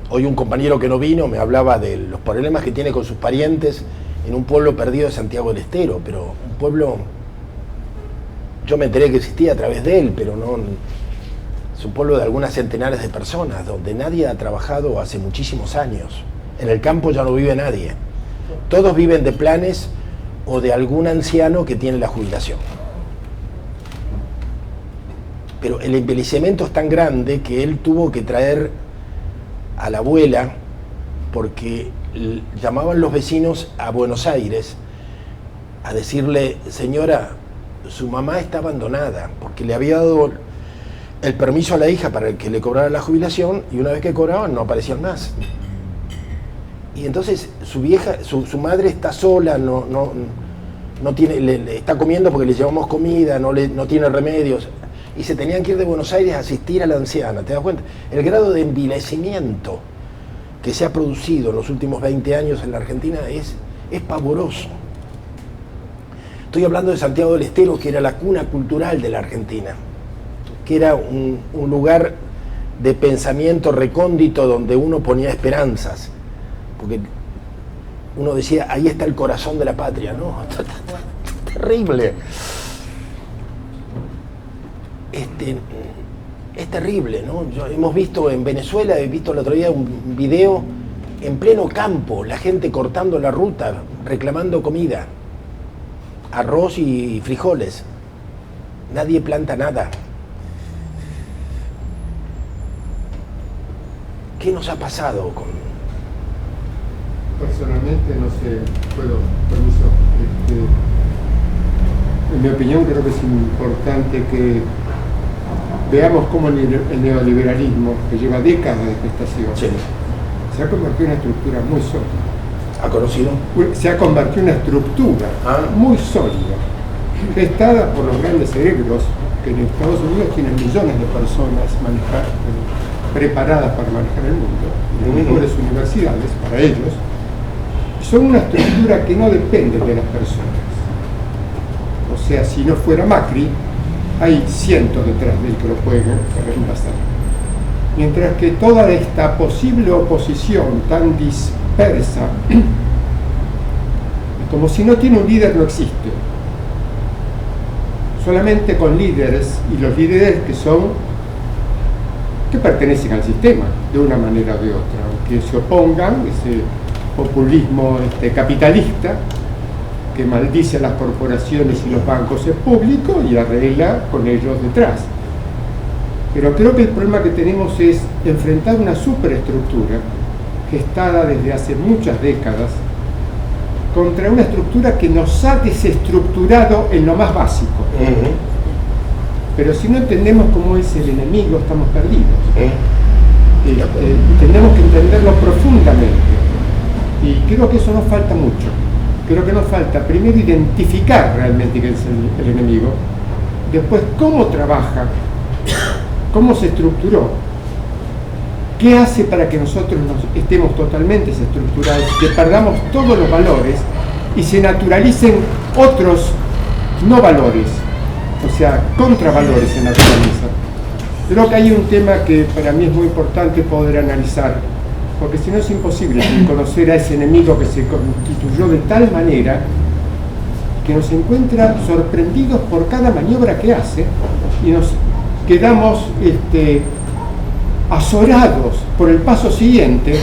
hoy un compañero que no vino me hablaba de los problemas que tiene con sus parientes en un pueblo perdido de Santiago del Estero, pero un pueblo, yo me enteré que existía a través de él, pero no, es un pueblo de algunas centenares de personas, donde nadie ha trabajado hace muchísimos años. En el campo ya no vive nadie. Todos viven de planes o de algún anciano que tiene la jubilación. Pero el envejecimiento es tan grande que él tuvo que traer a la abuela, porque llamaban los vecinos a Buenos Aires a decirle: señora, su mamá está abandonada, porque le había dado el permiso a la hija para que le cobrara la jubilación, y una vez que cobraban no aparecían más. Y entonces su madre está sola, no tiene, está comiendo porque le llevamos comida, no tiene remedios, y se tenían que ir de Buenos Aires a asistir a la anciana. ¿Te das cuenta? El grado de envilecimiento que se ha producido en los últimos 20 años en la Argentina es pavoroso. Estoy hablando de Santiago del Estero, que era la cuna cultural de la Argentina, que era un lugar de pensamiento recóndito donde uno ponía esperanzas, porque uno decía, ahí está el corazón de la patria, ¿no? Terrible. Es terrible, ¿no? Hemos visto en Venezuela, he visto el otro día un video en pleno campo, la gente cortando la ruta, reclamando comida, arroz y frijoles. Nadie planta nada. ¿Qué nos ha pasado con...? Personalmente no sé, permiso. En mi opinión creo que es importante que veamos cómo el neoliberalismo, que lleva décadas de gestación, Sí. se ha convertido en una estructura muy sólida. ¿Ha conocido? Se ha convertido en una estructura muy sólida, gestada por los grandes cerebros que en Estados Unidos tienen millones de personas preparadas para manejar el mundo, y las mejores universidades para ellos. Son una estructura que no depende de las personas. O sea, si no fuera Macri, hay cientos detrás del que lo pueden reemplazar. Mientras que toda esta posible oposición tan dispersa, como si no tiene un líder, no existe. Solamente con líderes, y los líderes que pertenecen al sistema, de una manera o de otra, aunque se opongan, ese populismo capitalista, que maldice a las corporaciones y los bancos es público y arregla con ellos detrás. Pero creo que el problema que tenemos es enfrentar una superestructura gestada desde hace muchas décadas contra una estructura que nos ha desestructurado en lo más básico. Pero si no entendemos cómo es el enemigo, estamos perdidos. Tenemos que entenderlo profundamente. Y creo que eso nos falta mucho. Creo que nos falta primero identificar realmente qué es el enemigo, después cómo trabaja, cómo se estructuró, qué hace para que nosotros estemos totalmente desestructurados, que perdamos todos los valores y se naturalicen otros no valores, o sea, contravalores se naturalizan. Creo que hay un tema que para mí es muy importante poder analizar, porque si no es imposible conocer a ese enemigo que se constituyó de tal manera que nos encuentra sorprendidos por cada maniobra que hace y nos quedamos azorados por el paso siguiente,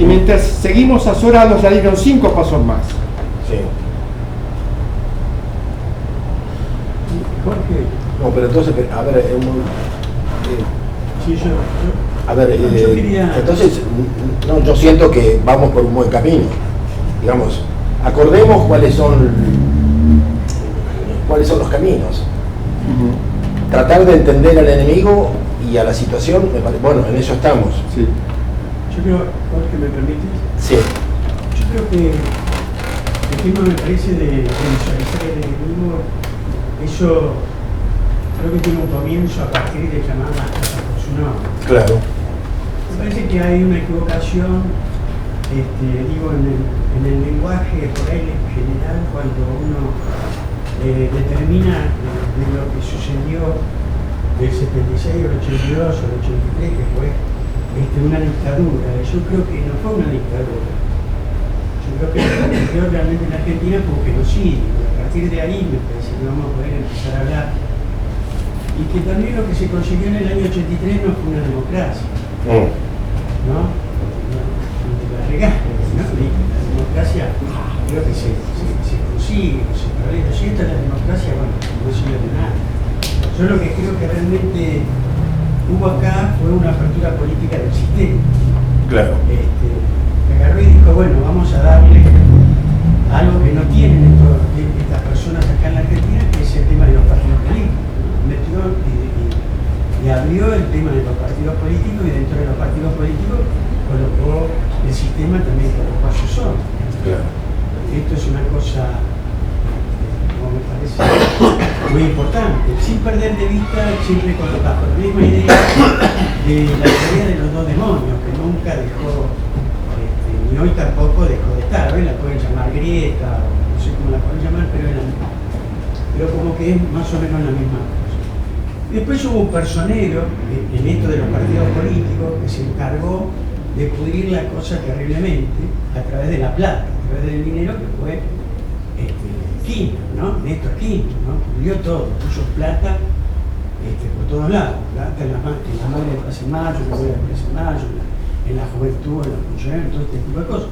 y mientras seguimos azorados ya dieron 5 pasos más. Sí. Jorge. No, pero entonces, a ver, Sí, a ver, yo quería... entonces, no, yo siento que vamos por un buen camino. Digamos, acordemos cuáles son los caminos. Tratar de entender al enemigo y a la situación, bueno, en eso estamos. Sí. Yo creo, Jorge, ¿me permites? Sí. Yo creo que el tema me parece de visualizar el enemigo, eso creo que tiene un comienzo a partir de llamar las cosas por su nombre. Claro. Me parece que hay una equivocación, digo, en el lenguaje por ahí en general, cuando uno determina de lo que sucedió del 76 al 82 o al 83, que fue una dictadura. Yo creo que no fue una dictadura. Yo creo que lo que ocurrió realmente en Argentina fue un genocidio. A partir de ahí me parece que vamos a poder empezar a hablar. Y que también lo que se consiguió en el año 83 no fue una democracia. ¿No? No te la regaste, ¿no? La democracia creo que se consigue, se progresa. Si esta es la democracia, bueno, no sirve de nada. Yo lo que creo que realmente hubo acá fue una apertura política del sistema. Claro. Agarró y dijo, bueno, vamos a darle algo que no tienen estas personas acá en la Argentina, que es el tema de los partidos políticos. Metió y abrió el tema de los partidos políticos, y dentro de los partidos políticos colocó el sistema, también colocó a Susón. Claro. Esto es una cosa, como me parece, muy importante, sin perder de vista, siempre con la misma idea de la teoría de los dos demonios, que nunca dejó, ni hoy tampoco dejó de estar. Hoy la pueden llamar grieta, o no sé cómo la pueden llamar, pero como que es más o menos la misma cosa. Después hubo un personero en esto de los partidos políticos que se encargó de pudrir la cosa terriblemente a través de la plata. través del dinero, que fue Kirchner, ¿no? Néstor Kirchner, ¿no? Dio todo, puso plata por todos lados, plata en la madre de Plaza de Mayo, en la abuela de Plaza de Mayo, en la juventud, en los funcionarios, todo este tipo de cosas.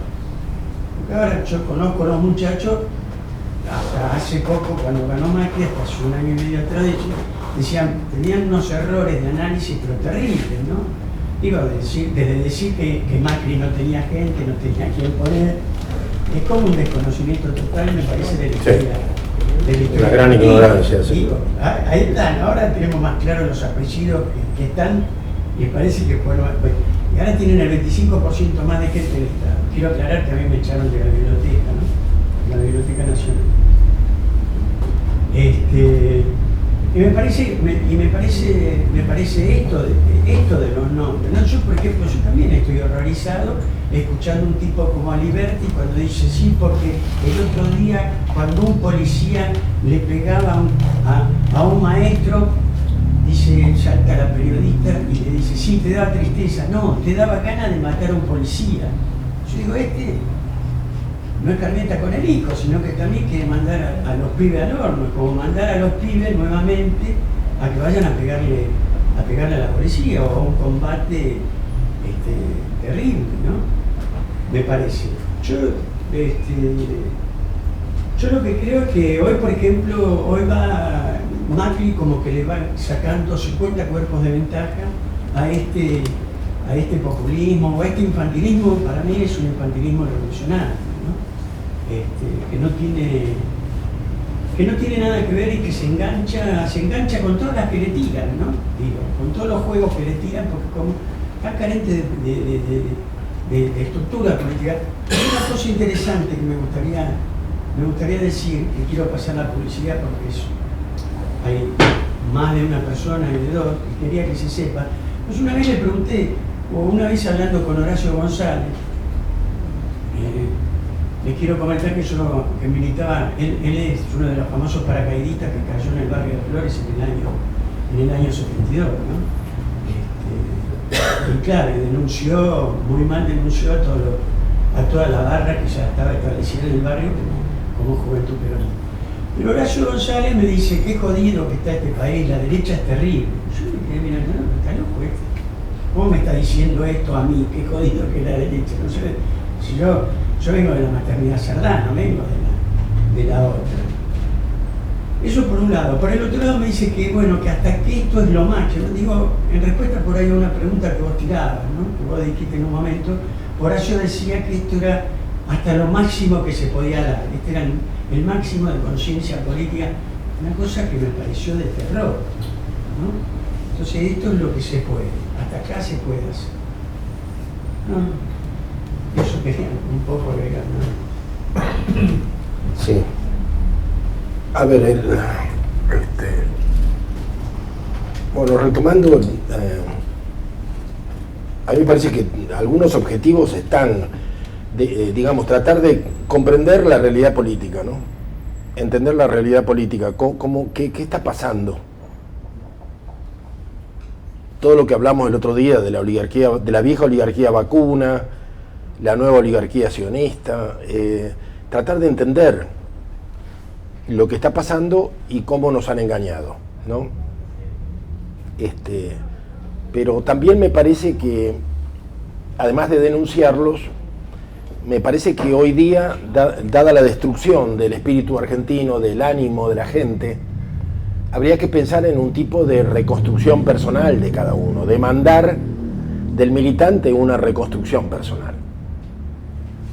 Porque ahora yo conozco a los muchachos, hasta hace poco, cuando ganó Macri, hasta hace un año y medio atrás, decían, tenían unos errores de análisis, pero terribles, ¿no? Digo, desde decir que Macri no tenía gente, no tenía quien poner, es como un desconocimiento total, me parece, de la historia. Una gran ignorancia, sí. Digo, ahí están, ahora tenemos más claros los apellidos que están, y parece que fueron. Y ahora tienen el 25% más de gente del Estado. Quiero aclarar que a mí me echaron de la biblioteca, ¿no? La Biblioteca Nacional. Y me parece esto de los nombres, ¿no? Yo, por ejemplo, yo también estoy horrorizado escuchando un tipo como Aliberti cuando dice sí, porque el otro día cuando un policía le pegaba a un maestro, dice, salta la periodista y le dice, sí, te daba tristeza, no, te daba ganas de matar a un policía. Yo digo, no es carneta con el hijo, sino que también quiere mandar a los pibes al horno, como mandar a los pibes nuevamente a que vayan a pegarle a la policía o a un combate terrible, ¿no? Me parece. Yo lo que creo es que hoy, por ejemplo, hoy va Macri como que le va sacando 50 cuerpos de ventaja a este populismo o a este infantilismo. Para mí es un infantilismo revolucionario, ¿no? Que no tiene nada que ver y que se engancha con todas las que le tiran, ¿no? Digo, con todos los juegos que le tiran, porque como está carente de estructura política. Hay una cosa interesante que me gustaría decir, que quiero pasar la publicidad porque hay más de una persona y de dos, y quería que se sepa. Pues una vez le pregunté, o una vez hablando con Horacio González, les quiero comentar que que militaba, él es uno de los famosos paracaidistas que cayó en el barrio de Flores en el año 72, ¿no? Y claro, muy mal denunció a toda la barra que ya estaba establecida en el barrio como Juventud Peronista. Pero Horacio González me dice, qué jodido que está este país, la derecha es terrible. Yo le dije, mira, no, está loco este. ¿Cómo me está diciendo esto a mí? Qué jodido que es la derecha. No sé, si yo vengo de la maternidad Sardá, no vengo de la otra. Eso por un lado. Por el otro lado me dice que, bueno, que hasta que esto es lo macho. Digo, en respuesta por ahí a una pregunta que vos tirabas, ¿no? Que vos dijiste en un momento, Horacio decía que esto era hasta lo máximo que se podía dar. Este era el máximo de conciencia política, una cosa que me pareció de terror, ¿no? Entonces esto es lo que se puede, hasta acá se puede hacer, ¿no? Eso quería un poco agregar, ¿no? Sí. A ver, bueno, retomando, a mí me parece que algunos objetivos están, digamos, tratar de comprender la realidad política, ¿no? Entender la realidad política, ¿qué está pasando? Todo lo que hablamos el otro día de la oligarquía, de la vieja oligarquía vacuna, la nueva oligarquía sionista, tratar de entender lo que está pasando y cómo nos han engañado, ¿no? Pero también me parece que, además de denunciarlos, me parece que hoy día, dada la destrucción del espíritu argentino, del ánimo de la gente, habría que pensar en un tipo de reconstrucción personal de cada uno, demandar del militante una reconstrucción personal.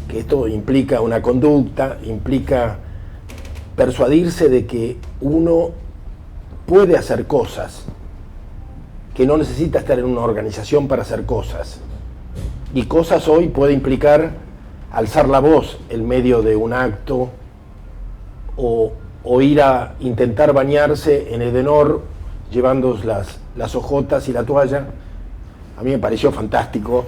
Que esto implica una conducta, implica persuadirse de que uno puede hacer cosas, que no necesita estar en una organización para hacer cosas. Y cosas hoy puede implicar alzar la voz en medio de un acto o ir a intentar bañarse en Edenor llevando las hojotas y la toalla. A mí me pareció fantástico.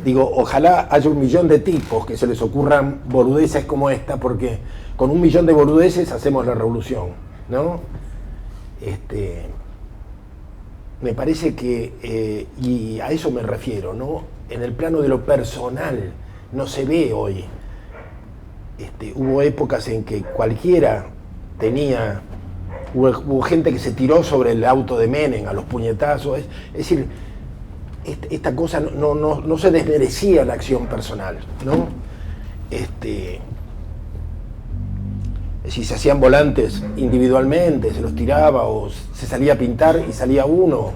Digo, ojalá haya 1 millón de tipos que se les ocurran boludeces como esta, porque con 1 millón de boludeces hacemos la revolución, ¿no? Me parece que, y a eso me refiero, ¿no? En el plano de lo personal no se ve hoy hubo épocas en que cualquiera tenía, hubo gente que se tiró sobre el auto de Menem a los puñetazos, es decir, esta cosa no se desmerecía la acción personal, ¿no? Si se hacían volantes individualmente, se los tiraba o se salía a pintar y salía uno.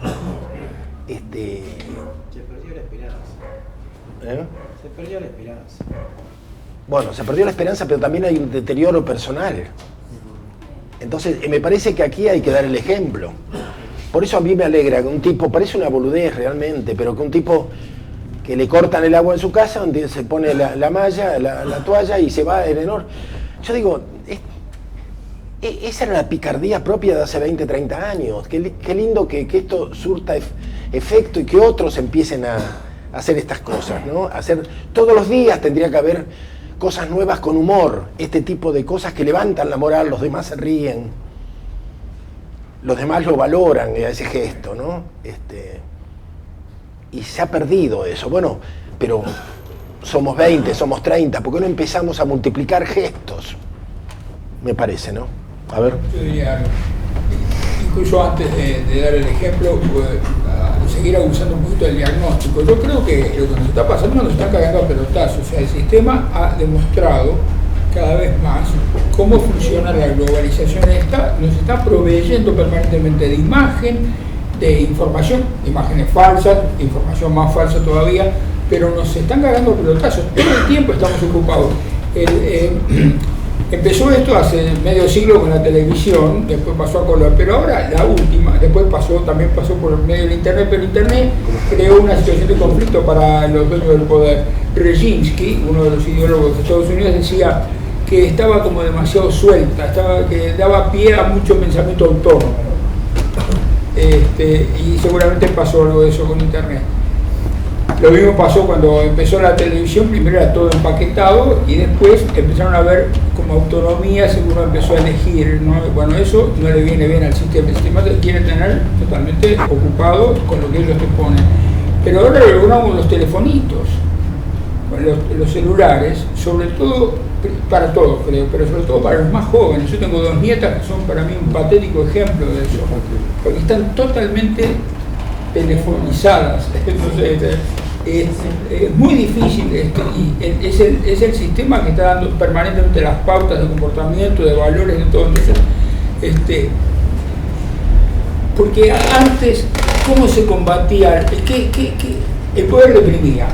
Se perdió la esperanza. Se perdió la esperanza. Bueno, se perdió la esperanza, pero también hay un deterioro personal. Entonces, me parece que aquí hay que dar el ejemplo. Por eso a mí me alegra que un tipo, parece una boludez realmente, pero que un tipo que le cortan el agua en su casa, donde se pone la malla, la toalla y se va en honor. Yo digo, esa era la picardía propia de hace 20, 30 años. Qué lindo que esto surta efecto y que otros empiecen a hacer estas cosas, ¿no? Todos los días tendría que haber cosas nuevas con humor, este tipo de cosas que levantan la moral, los demás se ríen, los demás lo valoran a ese gesto, ¿no? Y se ha perdido eso. Bueno, pero somos 20, somos 30, ¿por qué no empezamos a multiplicar gestos? Me parece, ¿no? A ver. Yo diría, incluso antes de dar el ejemplo, seguir abusando un poquito del diagnóstico. Yo creo que lo que nos está pasando nos está cagando a pelotazos. O sea, el sistema ha demostrado cada vez más cómo funciona la globalización esta, nos está proveyendo permanentemente de imagen, de información, imágenes falsas, información más falsa todavía, pero nos están cagando a pelotazos. Todo el tiempo estamos ocupados. Empezó esto hace medio siglo con la televisión, después pasó a color, pero ahora la última, después también pasó por medio del internet, pero internet creó una situación de conflicto para los dueños del poder. Brzezinski, uno de los ideólogos de Estados Unidos, decía que estaba como demasiado suelta, que daba pie a mucho pensamiento autónomo. Y seguramente pasó algo de eso con internet. Lo mismo pasó cuando empezó la televisión, primero era todo empaquetado y después empezaron a ver como autonomía según uno empezó a elegir, ¿no? Bueno, eso no le viene bien al sistema. El sistema te quiere tener totalmente ocupado con lo que ellos te ponen. Pero ahora lo logramos con los telefonitos, con los celulares, sobre todo, para todos creo, pero sobre todo para los más jóvenes. Yo tengo 2 nietas que son para mí un patético ejemplo de eso, porque están totalmente telefonizadas. Entonces, es muy difícil y es el sistema que está dando permanentemente las pautas de comportamiento, de valores, de todo. Entonces, porque antes, ¿cómo se combatía? El poder reprimía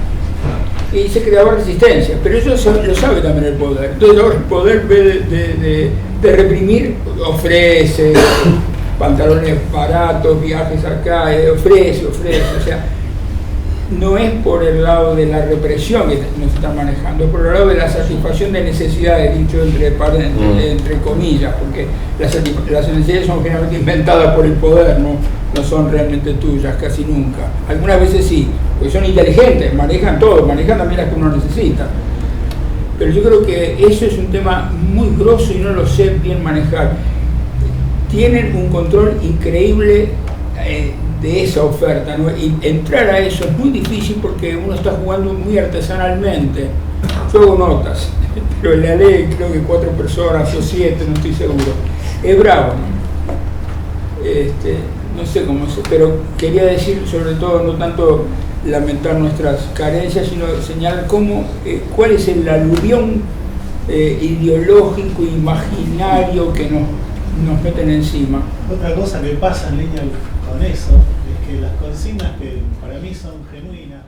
y se creaba resistencia, pero eso lo sabe también el poder. Entonces ahora el poder, en vez de reprimir, ofrece pantalones baratos, viajes acá, ofrece, o sea, no es por el lado de la represión que nos están manejando, es por el lado de la satisfacción de necesidades, dicho entre comillas, porque las necesidades son generalmente inventadas por el poder, no son realmente tuyas, casi nunca. Algunas veces sí, porque son inteligentes, manejan todo, manejan también las que uno necesita. Pero yo creo que eso es un tema muy grosso y no lo sé bien manejar. Tienen un control increíble de esa oferta, ¿no? Y entrar a eso es muy difícil porque uno está jugando muy artesanalmente. Yo hago notas, pero la ley creo que 4 personas o 7, no estoy seguro. Es bravo, ¿no? No sé cómo se, pero quería decir sobre todo no tanto lamentar nuestras carencias, sino señalar cuál es el aluvión ideológico, imaginario que nos meten encima. Otra cosa que pasa en línea con eso es que las consignas que para mí son genuinas,